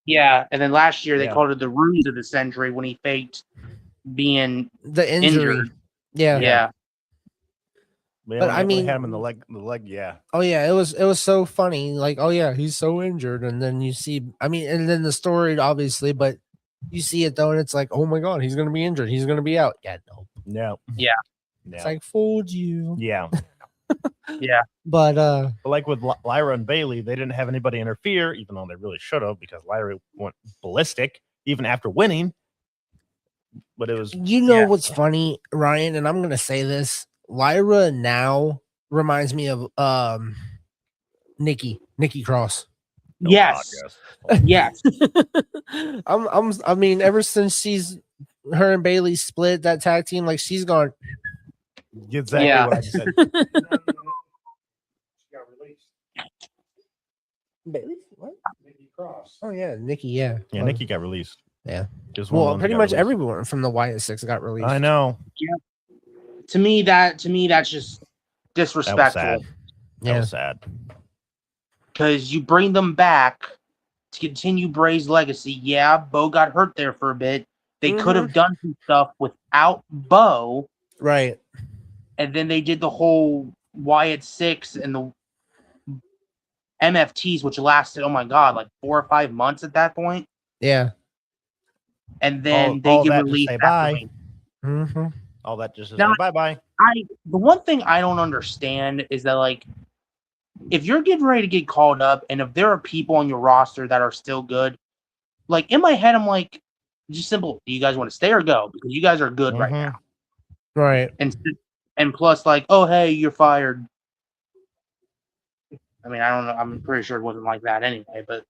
Yeah, and then last year they called it the ruse of the century when he faked being the injury. Yeah. But I mean, had him in the leg. Yeah. Oh yeah, it was so funny. Like, oh yeah, he's so injured, and then you see. I mean, and then the story, obviously, but you see it though, and it's like, oh my god, he's gonna be injured. He's gonna be out. Yeah, no. Yeah. It's like fooled you. Yeah. Yeah. But like with Lyra and Bailey, they didn't have anybody interfere, even though they really should have, because Lyra went ballistic even after winning. But it was. What's funny, Ryan, and I'm gonna say this. Lyra now reminds me of Nikki Cross. Yes. Yes. I mean, ever since her and Bailey split that tag team, like she's gone. Exactly what I said. She got released. Bailey? What? Nikki Cross. Oh yeah, Nikki, yeah. Yeah, Nikki got released. Yeah. Pretty much everyone from the Wyatt Six got released. I know. Yeah. To me, that's just disrespectful. That was sad. Because you bring them back to continue Bray's legacy. Yeah, Bo got hurt there for a bit. They could have done some stuff without Bo. Right. And then they did the whole Wyatt Six and the MFTs, which lasted, oh my God, like 4 or 5 months at that point. Yeah. And then they get released. Bye. All that just now, bye-bye. The one thing I don't understand is that, like, if you're getting ready to get called up and if there are people on your roster that are still good, like, in my head, I'm like, just simple, do you guys want to stay or go? Because you guys are good right now. Right. And plus, like, oh, hey, you're fired. I mean, I don't know. I'm pretty sure it wasn't like that anyway, but.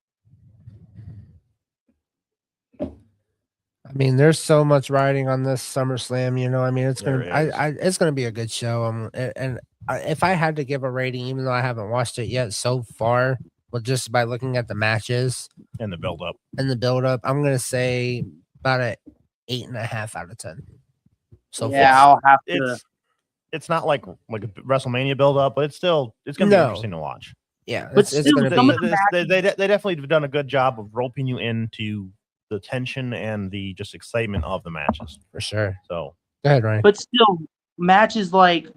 I mean, there's so much riding on this SummerSlam, I mean, it's gonna be a good show. And if I had to give a rating, even though I haven't watched it yet so far, but just by looking at the matches and the build up, I'm gonna say about a 8.5 out of 10. So I'll have to. It's not like a WrestleMania build up, but it's gonna be interesting to watch. Yeah, but it's gonna be. They definitely have done a good job of roping you into the tension and the just excitement of the matches for sure. So go ahead, Ryan. But still, matches like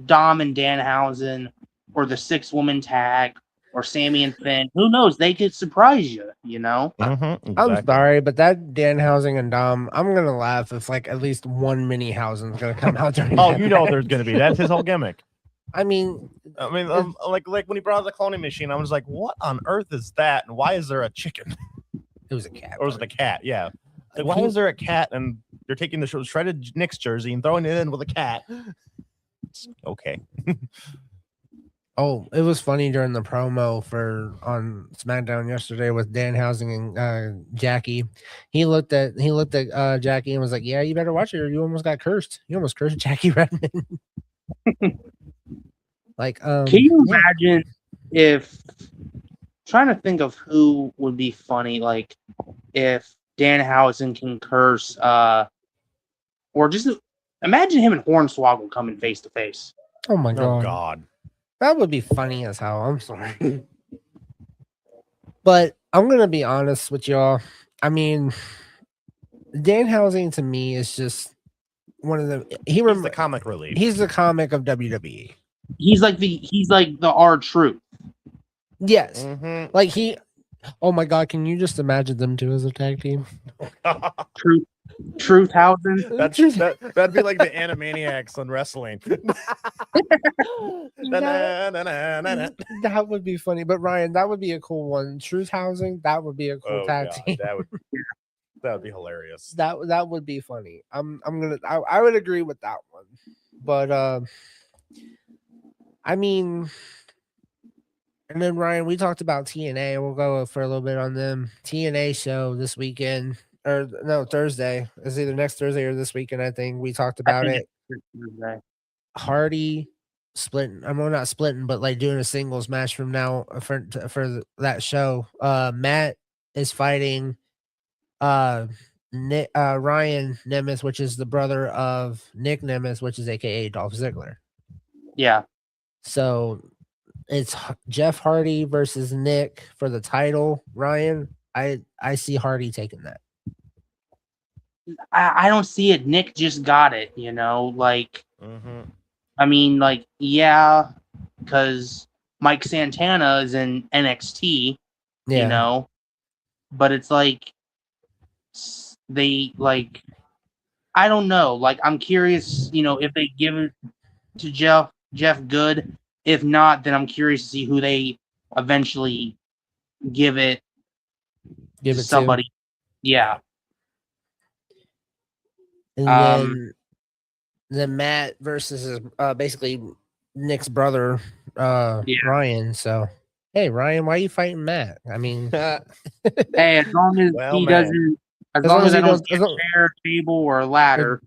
Dom and Danhausen or the 6-woman tag or Sammy and Finn. Who knows? They could surprise you, you know? Exactly. I'm sorry, but that Danhausen and Dom, I'm going to laugh if like at least one mini Hausen's going to come out during Oh, that you know match. there's going to be. That's his whole gimmick. I mean, like when he brought out the cloning machine, I was like, what on earth is that? And why is there a chicken? It was a cat. Or was it a cat? Yeah. Like, why is there a cat and they're taking the shredded Knicks jersey and throwing it in with a cat? Okay. Oh, it was funny during the promo on SmackDown yesterday with Danhausen and Jackie. He looked at Jackie and was like, "Yeah, you better watch it, or you almost got cursed. You almost cursed Jackie Redmond." Like, can you imagine if trying to think of who would be funny, like if Danhausen can curse, or just imagine him and Hornswoggle coming face to face. Oh my god. Oh god. That would be funny as hell. I'm sorry. But I'm going to be honest with y'all. I mean, Danhausen to me is just one of the He's the comic relief. He's the comic of WWE. He's like the R-Truth. Yes. Like oh my god, can you just imagine them two as a tag team? Truthhausen. That'd be like the Animaniacs on wrestling. That would be funny. But Ryan, that would be a cool one. Truthhausen, that would be a cool tag team. That would be hilarious. That would be funny. I would agree with that one. But I mean, and then Ryan, we talked about TNA. We'll go for a little bit on them. TNA show this weekend. Or no, Thursday. It's either next Thursday or this weekend, I think. We talked about it. Hardy splitting. I'm not splitting, but like doing a singles match from now for that show. Matt is fighting Ryan Nemeth, which is the brother of Nick Nemeth, which is aka Dolph Ziggler. Yeah. So it's Jeff Hardy versus Nick for the title. Ryan, I see Hardy taking that. I don't see it. Nick just got it, you know, like, I mean, like, yeah, because Mike Santana is in NXT, you know, but it's like, they, like, I don't know, like, I'm curious, you know, if they give it to Jeff Good. If not, then I'm curious to see who they eventually give it to somebody. Yeah. And then Matt versus basically Nick's brother, Ryan. So, hey, Ryan, why are you fighting Matt? I mean, hey, as long as he doesn't, as long as I don't get a chair, table, or a ladder.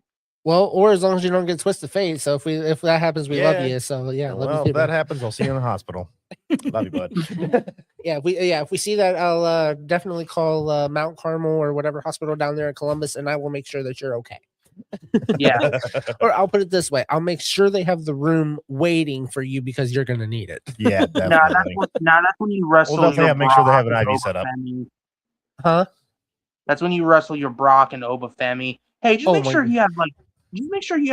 Well, or as long as you don't get twisted fate. So if that happens, we love you. So yeah, well, if that happens, I'll see you in the hospital. Love you, bud. If we see that, I'll definitely call Mount Carmel or whatever hospital down there in Columbus, and I will make sure that you're okay. Yeah. Or I'll put it this way: I'll make sure they have the room waiting for you because you're gonna need it. Yeah, definitely. That's when you wrestle. Well, make sure they have an IV set up. Huh? That's when you wrestle your Brock and Obafemi. Hey, just make sure you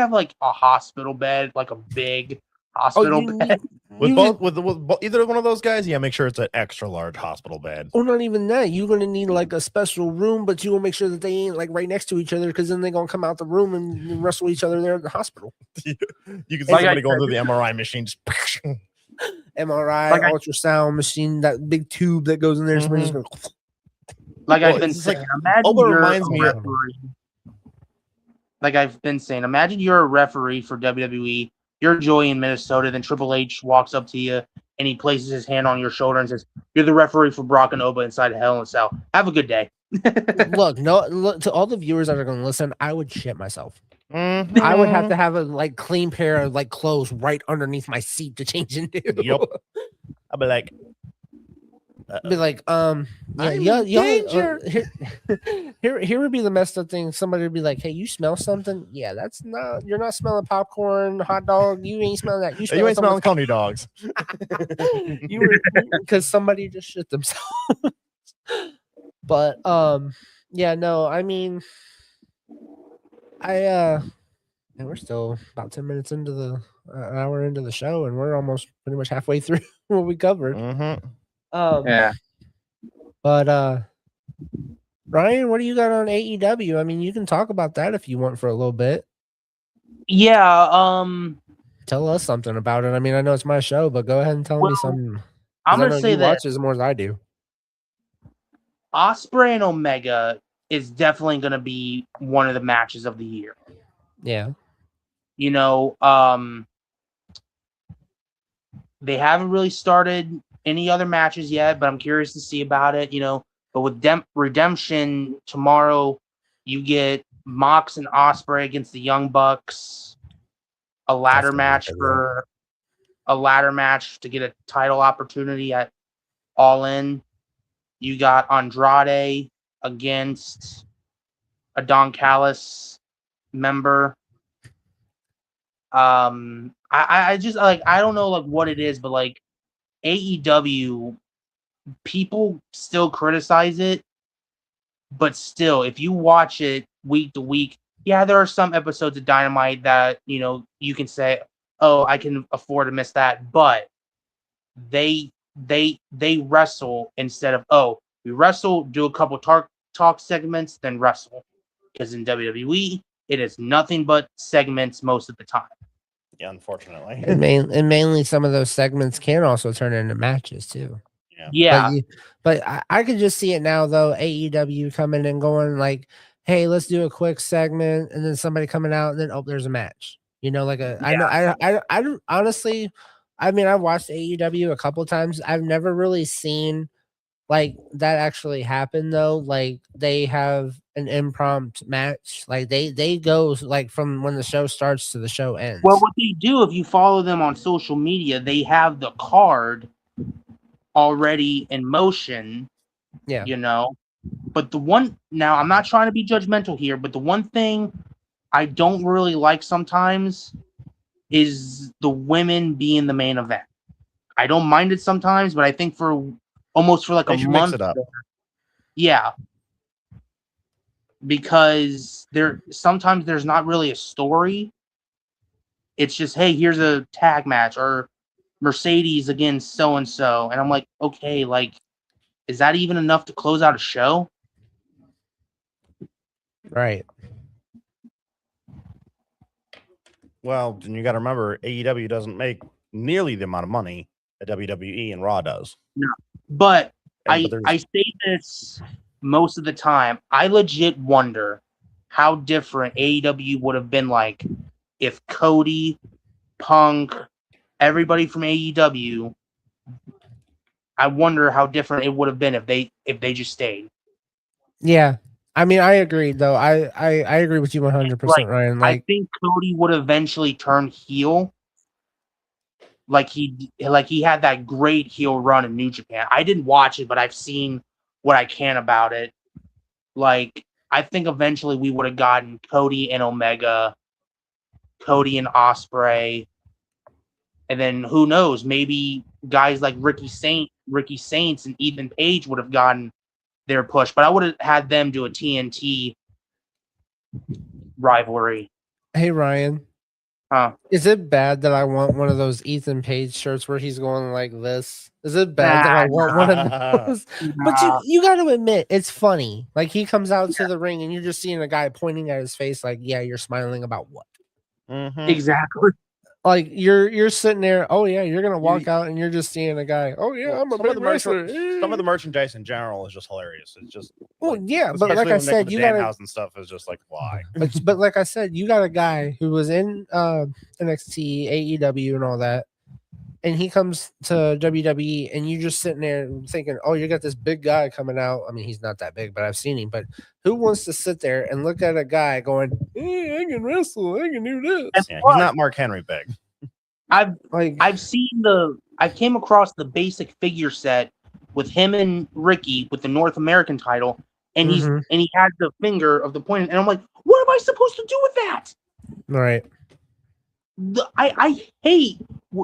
have like a hospital bed, like a big hospital bed. With either one of those guys, make sure it's an extra large hospital bed. Or not even that. You're gonna need like a special room, but you will make sure that they ain't like right next to each other, because then they're gonna come out the room and wrestle each other there at the hospital. You can see somebody going through the MRI machine. Just MRI, ultrasound machine, that big tube that goes in there. Somebody's just gonna... Like I've been saying, imagine you're a referee for WWE. You're Joey in Minnesota, then Triple H walks up to you and he places his hand on your shoulder and says, "You're the referee for Brock and Oba inside Hell in a Cell. Have a good day." Look, to all the viewers that are going to listen, I would shit myself. I would have to have a like clean pair of like clothes right underneath my seat to change into. Yep. I'd be like, here would be the messed up thing. Somebody would be like, "Hey, you smell something?" Yeah, you're not smelling popcorn, hot dog. You ain't smelling that. You ain't smelling coney dogs. Because somebody just shit themselves. But I mean, and we're still about 10 minutes into an hour into the show, and we're almost pretty much halfway through what we covered. Yeah. But Ryan, what do you got on AEW? I mean, you can talk about that if you want for a little bit. Yeah. Tell us something about it. I mean, I know it's my show, but go ahead and tell me something. I'm gonna say you that watch as more as I do. Ospreay and Omega is definitely gonna be one of the matches of the year. Yeah. You know, they haven't really started any other matches yet, but I'm curious to see about it. You know, but with Redemption tomorrow, you get Mox and Ospreay against the Young Bucks, a ladder match to get a title opportunity at All In. You got Andrade against a Don Callis member. I just like, I don't know like what it is, but like AEW, people still criticize it, but still, if you watch it week to week, yeah, there are some episodes of Dynamite that, you know, you can say, oh, I can afford to miss that, but they wrestle instead of, oh, we wrestle, do a couple talk segments, then wrestle. Because in WWE, it is nothing but segments most of the time. Yeah, unfortunately. And mainly some of those segments can also turn into matches too. Yeah. But I could just see it now though. AEW coming and going like, hey, let's do a quick segment, and then somebody coming out, and then oh, there's a match. You know, like I know I don't honestly. I mean, I've watched AEW a couple times. I've never really seen like that actually happen though. Like they have an impromptu match. Like they go like from when the show starts to the show ends. Well, what they do, if you follow them on social media, they have the card already in motion. Yeah. You know, but now I'm not trying to be judgmental here, but the one thing I don't really like sometimes is the women being the main event. I don't mind it sometimes, but I think for almost for like a month. Mix it up. Yeah. Because sometimes there's not really a story. It's just, hey, here's a tag match or Mercedes against so and so. And I'm like, okay, like, is that even enough to close out a show? Right. Well, then you got to remember, AEW doesn't make nearly the amount of money that WWE and Raw does. No, but I say this most of the time. I legit wonder how different AEW would have been like if Cody, Punk, everybody from AEW. I wonder how different it would have been if they just stayed. Yeah. I mean, I agree though. I agree with you 100%, Ryan. Like, I think Cody would eventually turn heel. Like he had that great heel run in New Japan. I didn't watch it, but I've seen what I can about it. Like, I think eventually we would have gotten Cody and Omega, Cody and Ospreay, and then who knows? Maybe guys like Ricky Saints, and Ethan Page would have gotten their push. But I would have had them do a TNT rivalry. Hey Ryan, is it bad that I want one of those Ethan Page shirts where he's going like this? Is it bad that I want one of those? But you got to admit, it's funny. Like he comes out to the ring and you're just seeing a guy pointing at his face like, yeah, you're smiling about what? Mm-hmm. Exactly. Like you're sitting there, oh yeah, you're gonna walk out and you're just seeing a guy. Oh yeah, I'm a big wrestler. Some of the merchandise in general is just hilarious. It's just yeah, but like I said, you got house and stuff is just like why. But like I said, you got a guy who was in NXT, AEW, and all that, and he comes to WWE, and you just sitting there thinking, oh, you got this big guy coming out. I mean, he's not that big, but I've seen him. But who wants to sit there and look at a guy going, hey, I can wrestle, I can do this? Yeah, he's not Mark Henry big. I came across the basic figure set with him and Ricky with the North American title, and he had the finger of the point, and I'm like, what am I supposed to do with that? Right. I hate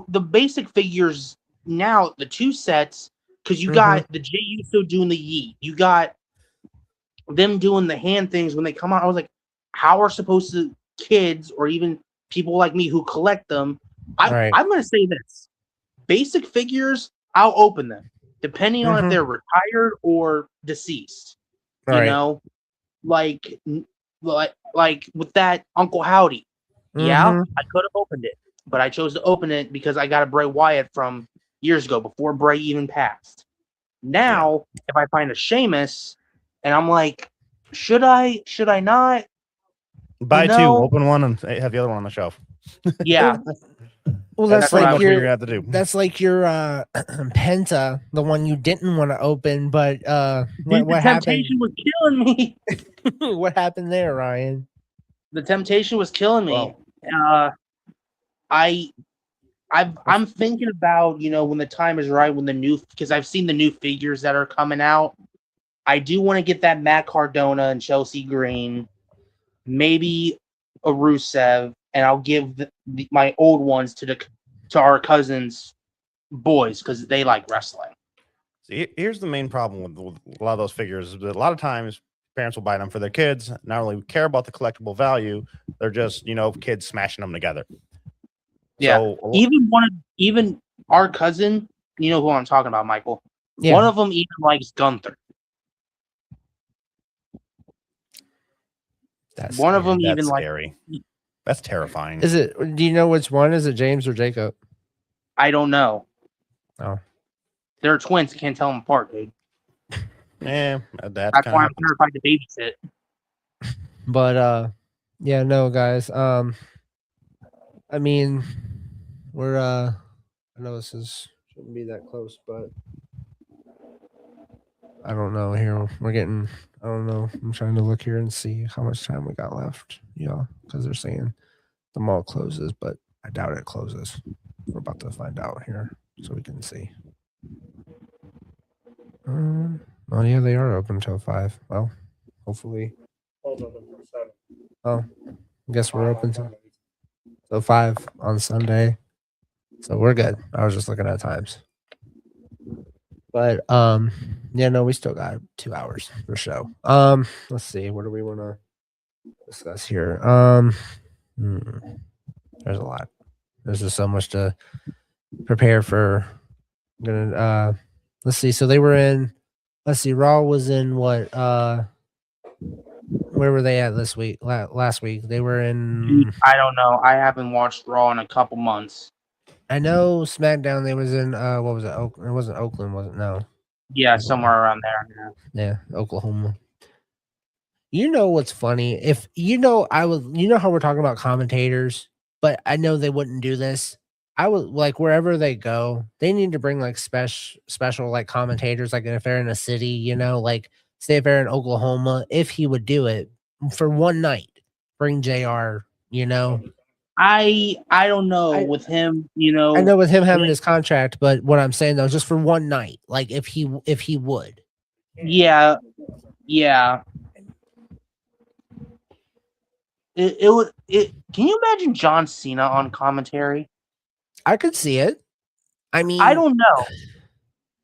the basic figures now, the two sets, because you got the Jey Uso doing the yeet, you got them doing the hand things when they come out. I was like, how are supposed to kids or even people like me who collect them? I'm going to say this: basic figures, I'll open them. depending on if they're retired or deceased. You know, like with that Uncle Howdy. Yeah, I could have opened it, but I chose to open it because I got a Bray Wyatt from years ago before Bray even passed. Now, if I find a Sheamus, and I'm like, should I not? Buy two, open one, and have the other one on the shelf. Yeah. Well, that's like what you're gonna have to do. That's like your Penta, the one you didn't want to open, but what happened? The temptation was killing me. What happened there, Ryan? The temptation was killing me. I'm thinking about, when the time is right, because I've seen the new figures that are coming out. I do want to get that Matt Cardona and Chelsea Green, maybe a Rusev, and I'll give my old ones to our cousins' boys because they like wrestling. See, here's the main problem with a lot of those figures. A lot of times, parents will buy them for their kids. Not really care about the collectible value. They're just, kids smashing them together. Yeah. So, even our cousin, you know who I'm talking about, Michael. Yeah. One of them even likes Gunther. That's one of them even scary. That's terrifying. Is it? Do you know which one? Is it James or Jacob? I don't know. Oh, they're twins. Can't tell them apart, dude. Yeah, that's why I'm terrified to babysit. But yeah, no, guys. I mean, we're I know this shouldn't be that close, but I don't know. Here we're getting. I don't know. I'm trying to look here and see how much time we got left. Yeah, because they're saying the mall closes, but I doubt it closes. We're about to find out here, so we can see. Oh yeah, they are open until 5. Well, hopefully. Oh, I guess we're open till 5 on Sunday, so we're good. I was just looking at times, but yeah, no, we still got 2 hours for show. Let's see, what do we want to discuss here? There's a lot. There's just so much to prepare for. I'm gonna let's see. So they were in. Let's see. Raw was in what? Where were they at this week? Last week they were in. I don't know. I haven't watched Raw in a couple months. I know SmackDown. They was in. What was it? It wasn't Oakland, was it? No. Yeah, somewhere around there. Yeah, Oklahoma. You know what's funny? If I was. You know how we're talking about commentators, but I know they wouldn't do this. I would like wherever they go, they need to bring like special like commentators. Like if they're in a city, like say if they're in Oklahoma, if he would do it for one night, bring JR. I don't know with him. I know with him having his contract, but what I'm saying though, just for one night, like if he would. Yeah. It would. Can you imagine John Cena on commentary? I could see it. I mean, I don't know.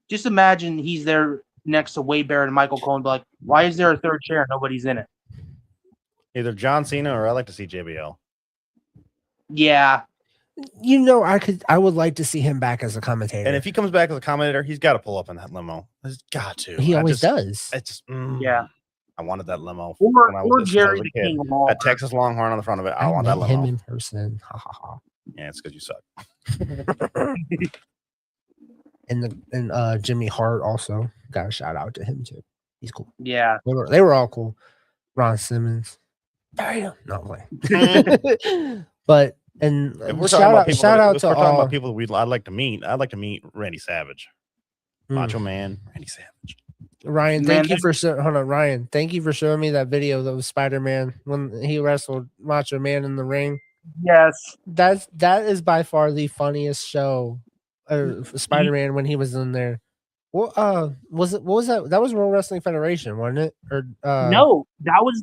Just imagine he's there next to Wade Barrett and Michael Cole and be like, why is there a third chair? Nobody's in it. Either John Cena or I like to see JBL. Yeah. I would like to see him back as a commentator. And if he comes back as a commentator, he's got to pull up in that limo. He's got to. He always does. It's yeah. I wanted that limo or Jerry the King a Texas Longhorn on the front of it. I want that limo. Him in person. Ha ha ha. Yeah, it's because you suck. and Jimmy Hart also got a shout out to him too. He's cool. Yeah, they were all cool. Ron Simmons. Damn, not playing. But shout out to all about people I'd like to meet. I'd like to meet Randy Savage, Macho Man, Randy Savage. Ryan, thank you for showing me that video that was Spider-Man when he wrestled Macho Man in the ring. Yes, that is by far the funniest show. Spider-Man when he was in there. What was it? What was that? That was World Wrestling Federation, wasn't it? Or no, that was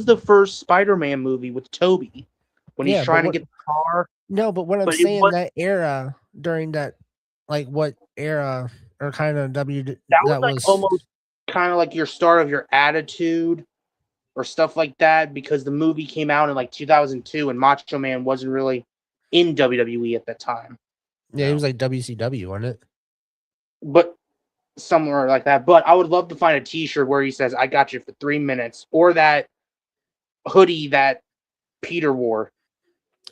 the first Spider-Man movie with Toby when he's trying to get the car. No, but what I'm saying, that era during that, like what era or kind of that was almost kind of like your start of your Attitude or stuff like that, because the movie came out in like 2002 and Macho Man wasn't really in WWE at that time. Yeah, he was like WCW, wasn't it? But somewhere like that. But I would love to find a T-shirt where he says, "I got you for 3 minutes," or that hoodie that Peter wore.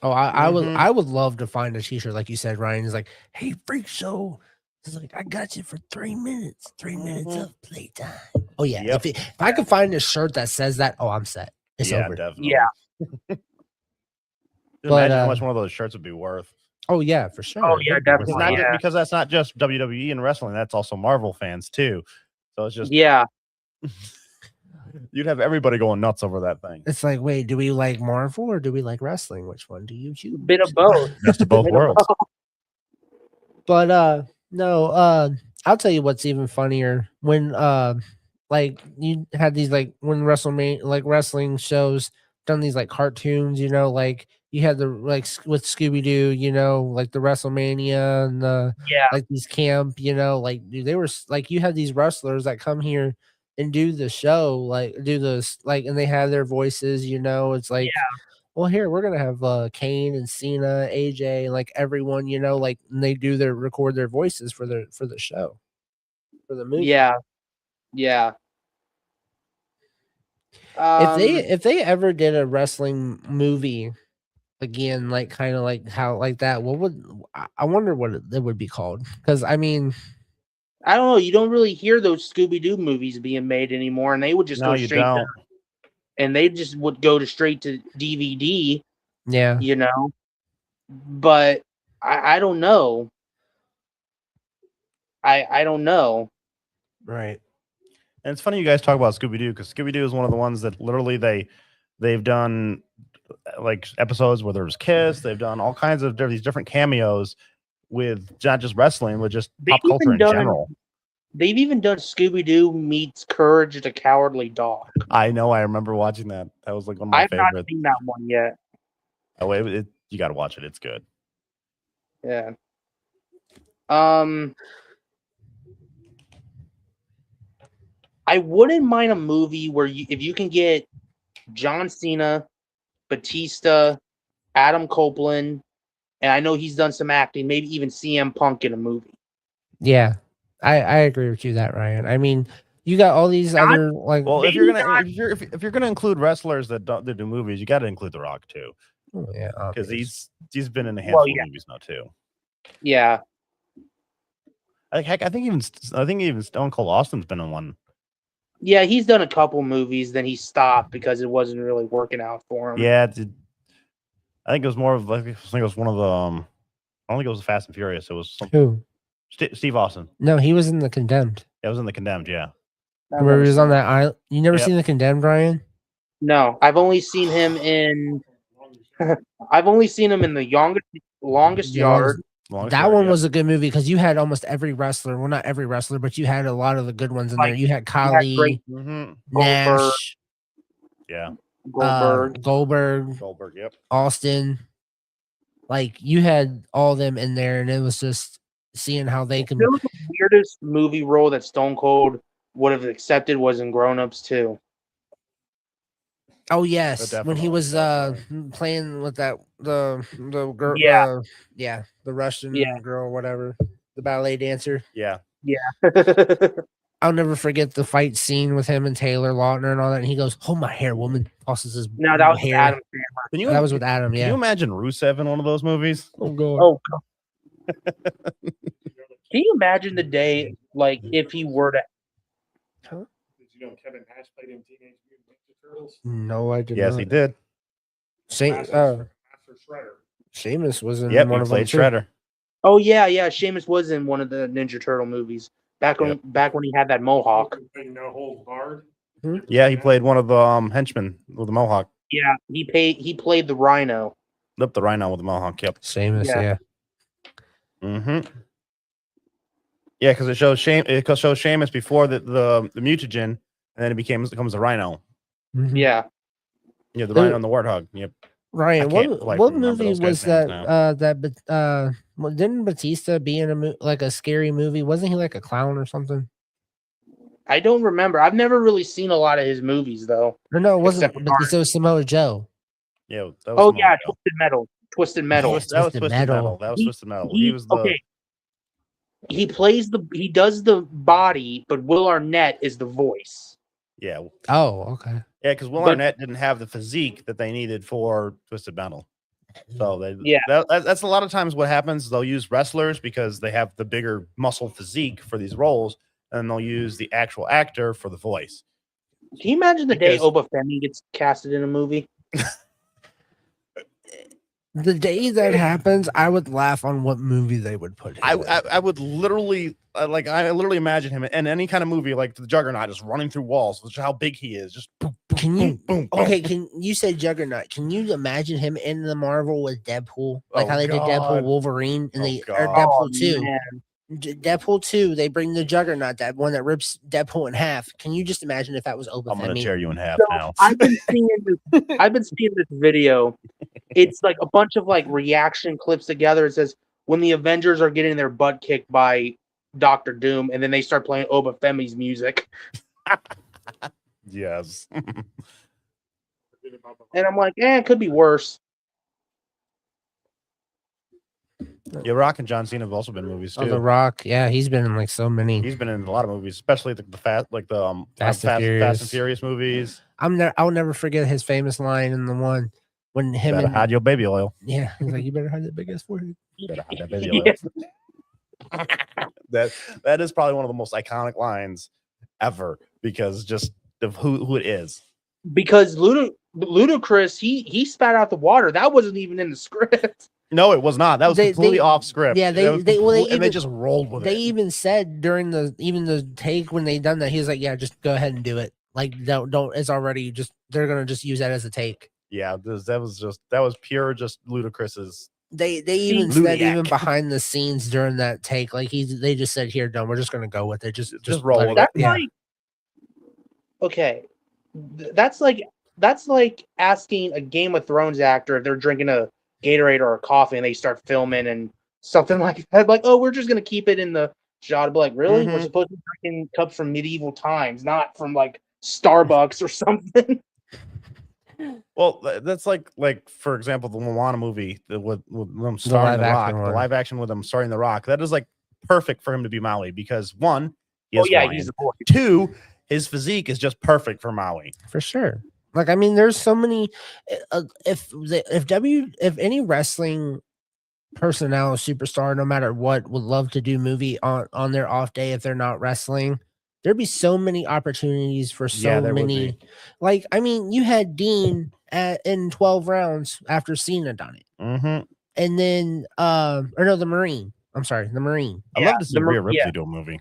Oh, I would love to find a T-shirt like you said, Ryan. Is like, hey, freak show. It's like, I got you for 3 minutes. 3 minutes of playtime. Oh yeah. Yep. If I could find a shirt that says that, oh, I'm set. It's over. Definitely. Yeah. Imagine how much one of those shirts would be worth. Oh yeah, for sure. Oh yeah, definitely. Because that's not just WWE and wrestling. That's also Marvel fans too. So it's just you'd have everybody going nuts over that thing. It's like, wait, do we like Marvel or do we like wrestling? Which one do you choose? Bit of both. Best of both worlds. But no, I'll tell you what's even funnier when like you had these like when wrestling shows done these like cartoons, like you had the like with Scooby-Doo, like the WrestleMania and the like these camp, like dude, they were like you had these wrestlers that come here and do the show, like do this like and they have their voices, it's like well, here we're gonna have Kane and Cena, AJ, and like everyone, like and they record their voices for the show, for the movie. Yeah. If they ever did a wrestling movie again, like kind of like how like that, I wonder what it would be called? Because I mean, I don't know. You don't really hear those Scooby-Doo movies being made anymore, and they would just go straight to, and they just would go straight to DVD. Yeah, But I don't know. I don't know. Right. And it's funny you guys talk about Scooby-Doo because Scooby-Doo is one of the ones that literally they've done like episodes where there's Kiss. They've done all kinds of these different cameos with not just wrestling, but just pop culture in general. They've even done Scooby-Doo meets Courage the Cowardly Dog. I know. I remember watching that. That was like one of my favorites. I've not seen that one yet. Oh, you got to watch it. It's good. Yeah. I wouldn't mind a movie where if you can get John Cena, Batista, Adam Copeland, and I know he's done some acting, maybe even CM Punk in a movie. Yeah, I agree with you that, Ryan. I mean, you got all these other like. Well, if you're gonna include wrestlers that do movies, you got to include The Rock too. Oh, yeah, because he's been in a handful of movies now too. Yeah. I think even Stone Cold Austin's been in one. Yeah, he's done a couple movies, then he stopped because it wasn't really working out for him. Yeah, I think it was more of like I think it was one of the I don't think it was Fast and Furious. It was who? Steve Austin. No, he was in The Condemned. Yeah, it was in The Condemned. Yeah, where he was on that island. You never seen The Condemned, Ryan? No, I've only seen him in. I've only seen him in the longest yard. That one was a good movie because you had almost every wrestler. Well, not every wrestler, but you had a lot of the good ones in there. You had Khali, Nash, Goldberg, yep, Austin. Like you had all them in there, and it was just seeing how they can. The weirdest movie role that Stone Cold would have accepted was in Grown Ups too. Oh yes, when he was playing with that the girl, the Russian girl, whatever, the ballet dancer. Yeah. I'll never forget the fight scene with him and Taylor Lautner and all that. And he goes, "Hold my hair, woman." Tosses his that was hair. Adam. That was with Adam. Yeah. Can you imagine Rusev in one of those movies? Oh god. Oh god. Can you imagine the day like if he were to? Huh? Did you know Kevin Nash played in Teenage Mutant Ninja Turtles? No, I did not. Yes, he did. Master Shredder. Sheamus was in one of of them. Shredder. Oh yeah. Sheamus was in one of the Ninja Turtle movies back when he had that mohawk. No Holds Barred. Yeah, he played one of the henchmen with the mohawk. Yeah, he played the Rhino. The Rhino with the mohawk. Yep. Sheamus. Yeah. Mm-hmm. Yeah, because it shows Sheamus before the mutagen, and then it becomes the Rhino. Mm-hmm. Yeah. Yeah, the Rhino and the Warthog. Yep. Ryan, what movie was that? Didn't Batista be in like a scary movie? Wasn't he like a clown or something? I don't remember. I've never really seen a lot of his movies though. No, it wasn't Batista. It was Samoa Joe. Yeah. Twisted Metal. That was Twisted Metal. He was the He does the body, but Will Arnett is the voice. Yeah. Oh, okay. Yeah, because Will Arnett didn't have the physique that they needed for Twisted Metal. So that's a lot of times what happens. They'll use wrestlers because they have the bigger muscle physique for these roles, and they'll use the actual actor for the voice. Can you imagine the day Obafemi gets casted in a movie? The day that happens, I would laugh on what movie they would put him in. I would literally I literally imagine him in any kind of movie like the Juggernaut just running through walls, which is how big he is. Just boom, can you boom, okay? Can you say Juggernaut? Can you imagine him in the Marvel with Deadpool, like how they did Deadpool, Wolverine, and or Deadpool 2? Deadpool 2, they bring the Juggernaut, that one that rips Deadpool in half. Can you just imagine if that was Obafemi? I'm gonna tear you in half now. I've been seeing this video. It's like a bunch of like reaction clips together. It says when the Avengers are getting their butt kicked by Doctor Doom, and then they start playing Obafemi's music. Yes. And I'm like, it could be worse. Yeah, Rock and John Cena have also been in movies too. Oh, The Rock, yeah, he's been in like so many. He's been in a lot of movies, especially the Fast and Furious movies. I'll never forget his famous line in the one when him better and hide your baby oil. Yeah, he's like, you better hide that big ass forehead. You better hide that baby oil. that is probably one of the most iconic lines ever because just of who it is. Because Ludacris, he spat out the water. That wasn't even in the script. No, it was not. That was completely off script. Yeah, they just rolled with it. They even said during the take when they done that, he was like, "Yeah, just go ahead and do it. Like, don't. It's already just they're gonna just use that as a take." Yeah, that was pure just Ludacris's. They even said even behind the scenes during that take, like they just said, "Here, we're just gonna go with it. Just roll with it." Yeah. Okay, that's like asking a Game of Thrones actor if they're drinking a Gatorade or a coffee and they start filming and something like that. Like, oh, we're just gonna keep it in the shot. I'd be like, really? We're supposed to be drinking cups from medieval times, not from like Starbucks or something. Well, that's like for example, the Moana movie with them starring The Rock, the live action with them starring The Rock. That is like perfect for him to be Maui because one, he's the boy. Two, his physique is just perfect for Maui for sure. Like, I mean, there's so many. If any wrestling personnel, superstar, no matter what, would love to do movie on their off day if they're not wrestling, there'd be so many opportunities for many. Like, I mean, you had Dean in 12 rounds after Cena done it, and then the Marine. I'm sorry, the Marine. I'd love to see Rhea Ripley do a movie.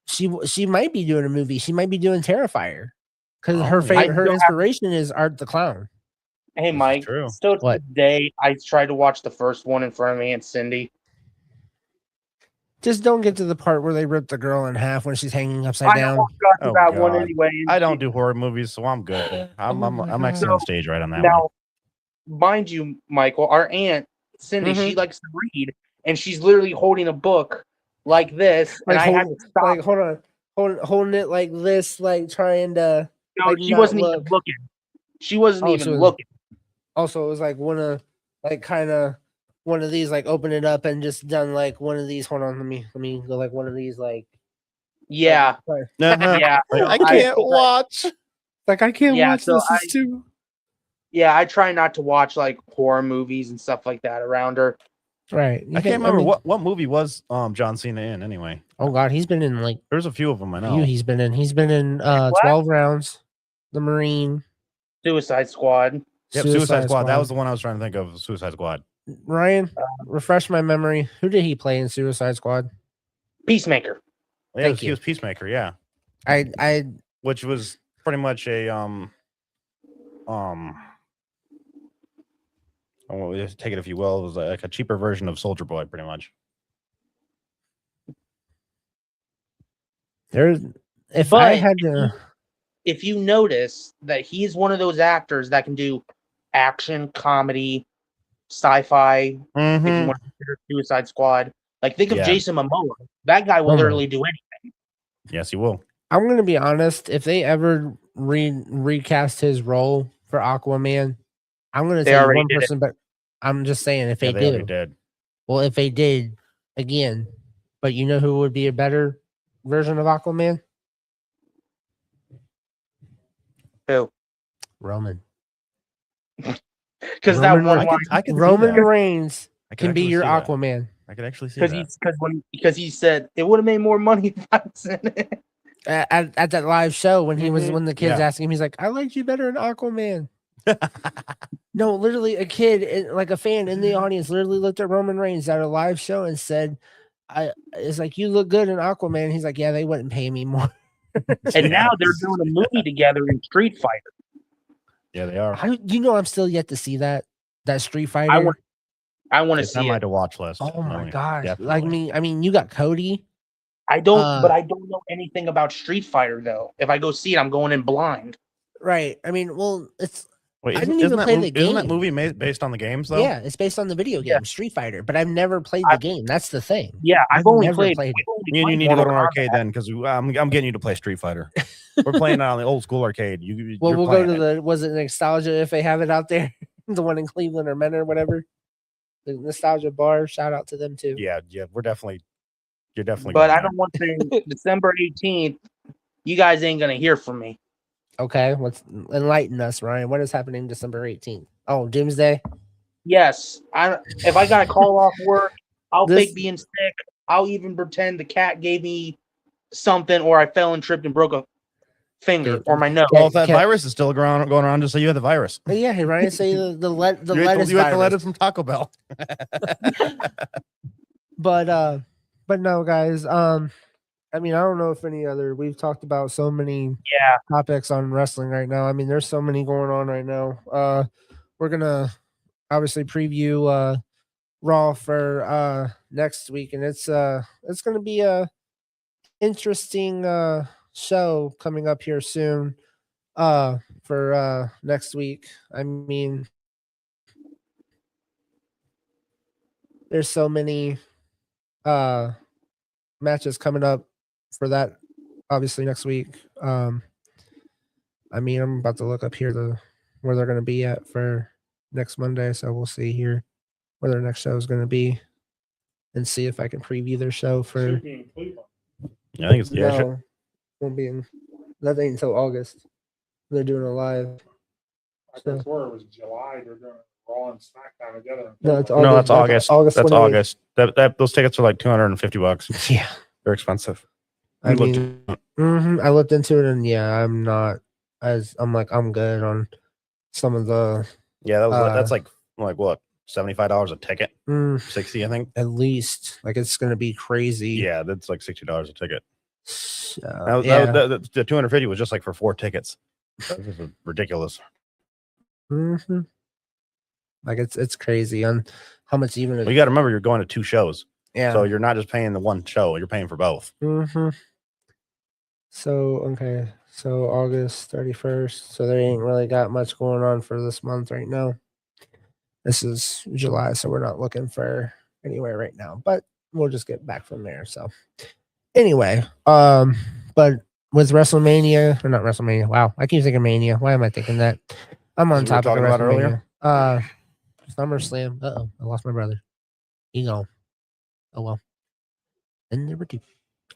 She might be doing a movie. She might be doing Terrifier. Because her inspiration is Art the Clown. Hey, Mike. Still today, I tried to watch the first one in front of me and Cindy. Just don't get to the part where they rip the girl in half when she's hanging upside down. One anyway. I don't do horror movies, so I'm good. I'm actually on stage right on that now, mind you, Michael, our aunt Cindy, she likes to read, and she's literally holding a book like this, and I had to stop. Like, holding it like this, like trying to. No, she wasn't even looking. She wasn't even looking. Also, it was like one of these, like open it up and just done like one of these. Hold on, let me go like one of these, like yeah. Yeah. I can't watch. Like I can't watch this too. Yeah, I try not to watch like horror movies and stuff like that around her. Right. I can't remember what movie was John Cena in anyway. Oh God, he's been in like there's a few of them I know. He's been in 12 rounds. The Marine, Suicide Squad. Yep, Suicide Squad. That was the one I was trying to think of. Suicide Squad. Ryan, refresh my memory. Who did he play in Suicide Squad? Peacemaker. Yeah, he was Peacemaker. Yeah. Which was pretty much a just take it if you will. It was like a cheaper version of Soldier Boy, pretty much. If you notice that he's one of those actors that can do action, comedy, sci-fi, if you want to consider Suicide Squad, like think of Jason Momoa. That guy will literally do anything. Yes, he will. I'm going to be honest. If they ever recast his role for Aquaman, I'm going to say one person, but I'm just saying if they did. Did. Well, if they did, again, But you know who would be a better version of Aquaman? Who? Roman. Because that one line, I can see Roman that. Reigns I can be actually your see that. Aquaman. I could actually see that. because he said it would have made more money if I was in it. At that live show when he was when the kids Yeah. asking him, he's like, "I liked you better in Aquaman." No, literally, a kid, like a fan in the audience, literally looked at Roman Reigns at a live show and said, "It's like you look good in Aquaman." He's like, "Yeah, they wouldn't pay me more." And now they're doing a movie together in Street Fighter. Yeah, they are. I'm still yet to see that Street Fighter. I want to It's on see my it. to watch list. Oh my definitely, gosh! definitely. I mean, you got Cody. I don't know anything about Street Fighter though. If I go see it, I'm going in blind. Right. I mean, well, it's. Wait, I didn't even play the game. Isn't that movie based on the games though? Yeah, it's based on the video game Street Fighter, but I've never played the game. That's the thing. Yeah, I've only played it. You need to go to an arcade then, because I'm getting you to play Street Fighter. We're playing it on the old school arcade. Well, we'll go to was it Nostalgia if they have it out there, the one in Cleveland or Men or whatever, the Nostalgia Bar. Shout out to them too. Yeah, you're definitely. But I don't want to. December 18th, you guys ain't gonna hear from me. Okay, let's enlighten us, Ryan. What is happening December 18th? Oh, Doomsday. Yes, if I got to call off work, I'll fake being sick. I'll even pretend the cat gave me something, or I fell and tripped and broke a finger or my nose. Well, if that virus is still going around, just say you had the virus. Yeah, hey Ryan, say the lettuce. You had the lettuce from Taco Bell. But no, guys. I mean, I don't know if any other. We've talked about so many topics on wrestling right now. I mean, there's so many going on right now. We're gonna obviously preview Raw for next week, and it's gonna be a interesting show coming up here soon for next week. I mean, there's so many matches coming up for that obviously next week. I mean, I'm about to look up here where they're going to be at for next Monday, so we'll see here where their next show is going to be and see if I can preview their show for. Should be in Cleveland. I think it's won't be in. That ain't until August. They're doing a live. I could swear it was July. They're doing Raw and SmackDown together. No, it's August. No, that's August. That's 28th. August. Those tickets are like $250. Yeah, they're expensive. I looked into it, and yeah, I'm not as I'm good on some of the. Yeah, that's like what, $75 a ticket, 60, I think, at least. Like it's gonna be crazy. Yeah, that's like $60 a ticket. The 250 was just like for 4 tickets. This is ridiculous. Like it's crazy on how much even. Well, you got to remember, you're going to 2 shows. Yeah. So you're not just paying the one show; you're paying for both. So okay, so August 31st. So there ain't really got much going on for this month right now. This is July, so we're not looking for anywhere right now. But we'll just get back from there. So anyway, but with WrestleMania or not WrestleMania? Wow, I keep thinking Mania. Why am I thinking that? I'm on top of WrestleMania. SummerSlam. I lost my brother. He gone. Oh well. And number 2.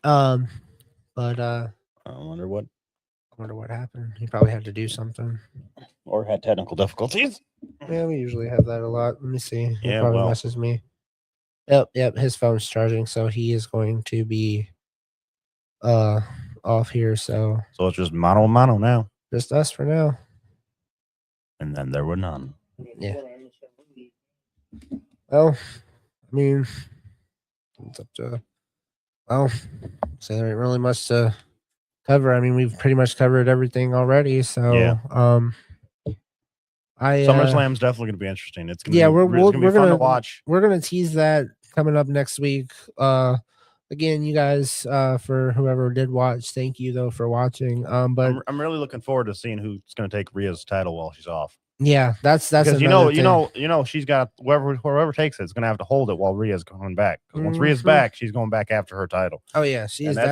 But I wonder what happened. He probably had to do something. Or had technical difficulties. Yeah, we usually have that a lot. Let me see. He Yeah, well, messes me. Yep. His phone's charging, so he is going to be off here. So it's just mano a mano now. Just us for now. And then there were none. Yeah. Well, I mean, it's up to. Well, so there ain't really much to cover. I mean, we've pretty much covered everything already. So, yeah. SummerSlam's definitely going to be interesting. It's going to be fun to watch. We're going to tease that coming up next week. Again, you guys, for whoever did watch, thank you though for watching. But I'm really looking forward to seeing who's going to take Rhea's title while she's off. Yeah, that's because she's got whoever takes it is going to have to hold it while Rhea's going back. Because once Rhea's back, she's going back after her title. Oh yeah, she's going to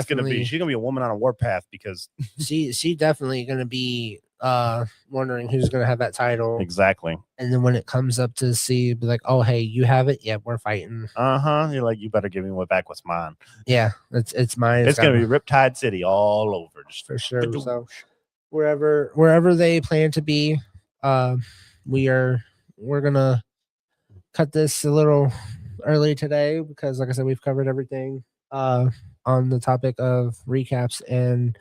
she's definitely going to be wondering who's going to have that title. Exactly. And then when it comes up to see, be like, oh, hey, you have it. Yeah, we're fighting. You're like, you better give me what back what's mine. Yeah, it's mine. It's going to be Riptide City all over. Just for sure. So wherever they plan to be, we're gonna cut this a little early today because, like I said, we've covered everything on the topic of recaps and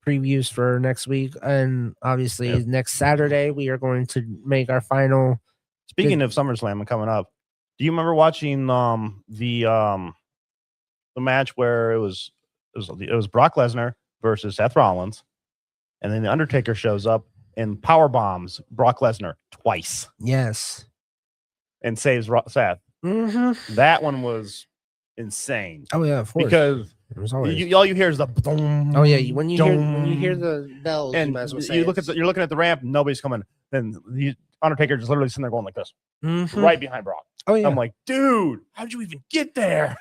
previews for next week, and obviously next Saturday we are going to make our final. Speaking of SummerSlam coming up, do you remember watching the match where it was Brock Lesnar versus Seth Rollins, and then the Undertaker shows up and power bombs Brock Lesnar twice? Yes, and saves Seth. Mm-hmm. That one was insane. Oh yeah, of course. Because all you hear is the boom. Oh yeah, when you hear the bells, and you might as well say you're looking at the ramp, nobody's coming. Then the Undertaker just literally sitting there going like this, right behind Brock. Oh yeah, I'm like, dude, how did you even get there?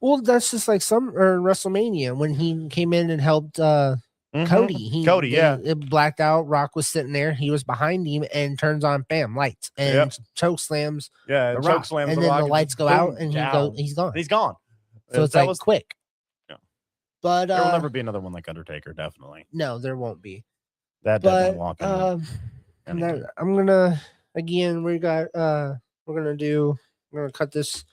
Well, that's just like WrestleMania when he came in and helped Cody. It blacked out. Rock was sitting there. He was behind him and turns on bam lights and choke slams. Yeah, choke slams. And then the lights go out and he's gone. He's gone. So it's like quick. Yeah. But there will never be another one like Undertaker. Definitely. No, there won't be. That definitely won't. I'm gonna again. We're gonna cut this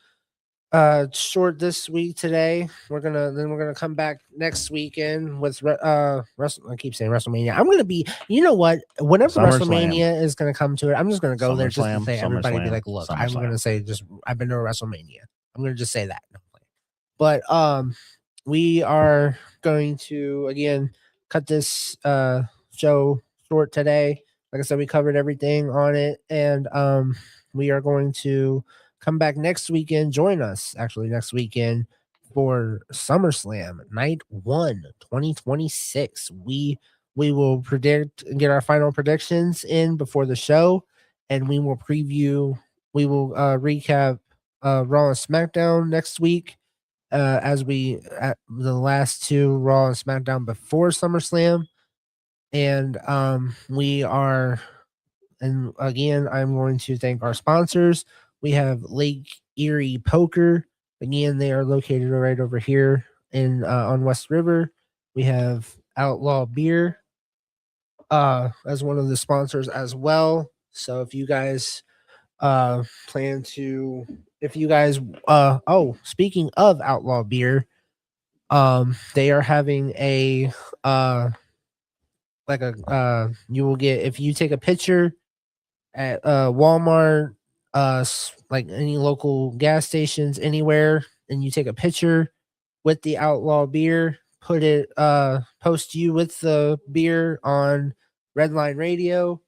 short this week today. We're gonna come back next weekend with I keep saying WrestleMania. I'm gonna be, you know what, whenever WrestleMania is gonna come to it, I'm just gonna go there just to say everybody be like, look, I'm gonna say just I've been to a WrestleMania. I'm gonna just say that. But we are going to again cut this show short today. Like I said, we covered everything on it, and we are going to come back next weekend. Join us actually next weekend for SummerSlam Night 1 2026. We will predict and get our final predictions in before the show, and we will recap Raw and SmackDown next week as we at the last two Raw and SmackDown before SummerSlam. And and again, I'm going to thank our sponsors. We have Lake Erie Poker. Again, they are located right over here on West River. We have Outlaw Beer as one of the sponsors as well. So if you guys speaking of Outlaw Beer, they are having a you will get, if you take a picture at Walmart, like any local gas stations anywhere, and you take a picture with the Outlaw Beer, put it post you with the beer on Redline Radio,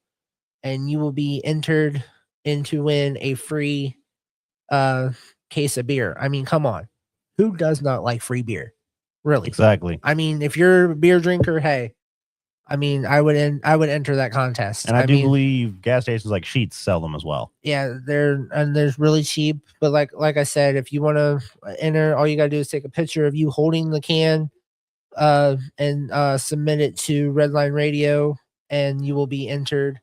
and you will be entered into win a free case of beer. I mean, come on, who does not like free beer? Really? Exactly. I mean, if you're a beer drinker, hey, I mean, I would enter that contest. And I believe gas stations like Sheetz sell them as well. Yeah, they're really cheap. But like I said, if you want to enter, all you gotta do is take a picture of you holding the can, and submit it to Redline Radio, and you will be entered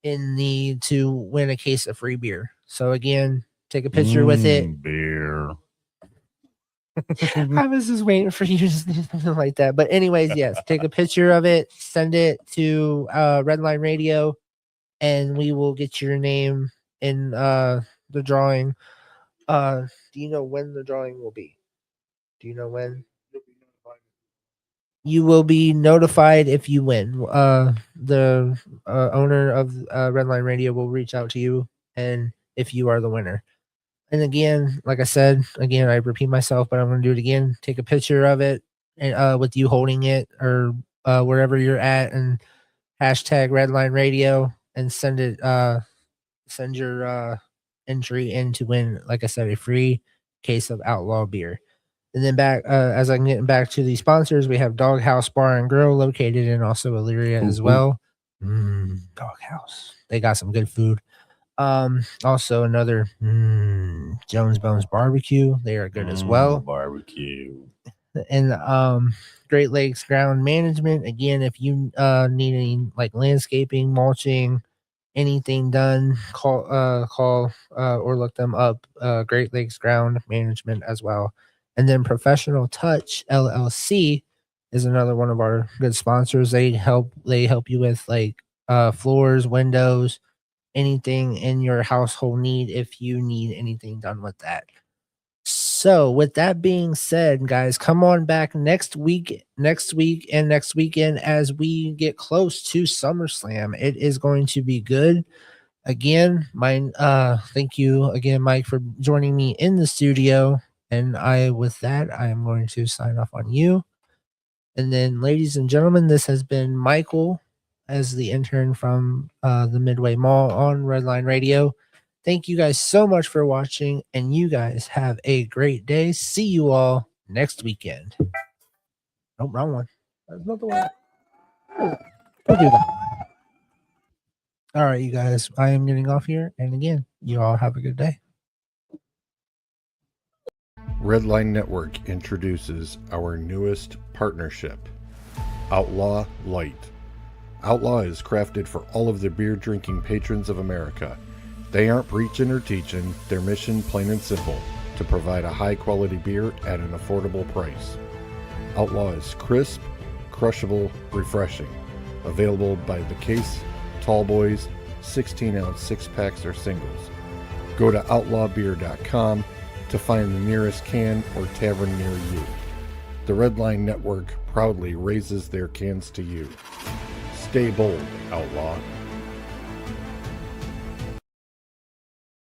to win a case of free beer. So again, take a picture with it. Beer. I was just waiting for you to do something like that. But anyways, yes, take a picture of it, send it to Redline Radio, and we will get your name in the drawing. Do you know when the drawing will be? Do you know when? You will be notified if you win. The owner of Redline Radio will reach out to you, and if you are the winner. And again, like I said, I repeat myself, but I'm going to do it again. Take a picture of it and with you holding it or wherever you're at, and hashtag Redline Radio, and send your entry in to win, like I said, a free case of Outlaw Beer. And then back as I'm getting back to the sponsors, we have Doghouse Bar and Grill located in also Elyria as well. Doghouse. They got some good food. Also another Jones Bones Barbecue. They are good as well. Barbecue. and Great Lakes Ground Management. Again, if you need any like landscaping, mulching, anything done, call or look them up. Great Lakes Ground Management as well. And then Professional Touch LLC is another one of our good sponsors. They help you with like floors, windows, anything in your household need if you need anything done with that. So, with that being said, guys, come on back next week, and next weekend as we get close to SummerSlam. It is going to be good. Again, thank you again, Mike, for joining me in the studio. And with that, I am going to sign off on you. And then, ladies and gentlemen, this has been Michael as the intern from the Midway Mall on Redline Radio. Thank you guys so much for watching, and you guys have a great day. See you all next weekend. Oh, wrong one. That's not the one. Don't do that. All right, you guys, I am getting off here. And again, you all have a good day. Redline Network introduces our newest partnership, Outlaw Light. Outlaw is crafted for all of the beer drinking patrons of America. They aren't preaching or teaching, their mission plain and simple, to provide a high quality beer at an affordable price. Outlaw is crisp, crushable, refreshing. Available by the case, tall boys, 16-ounce six-packs or singles. Go to outlawbeer.com to find the nearest can or tavern near you. The Redline Network proudly raises their cans to you. Stay bold, Outlaw.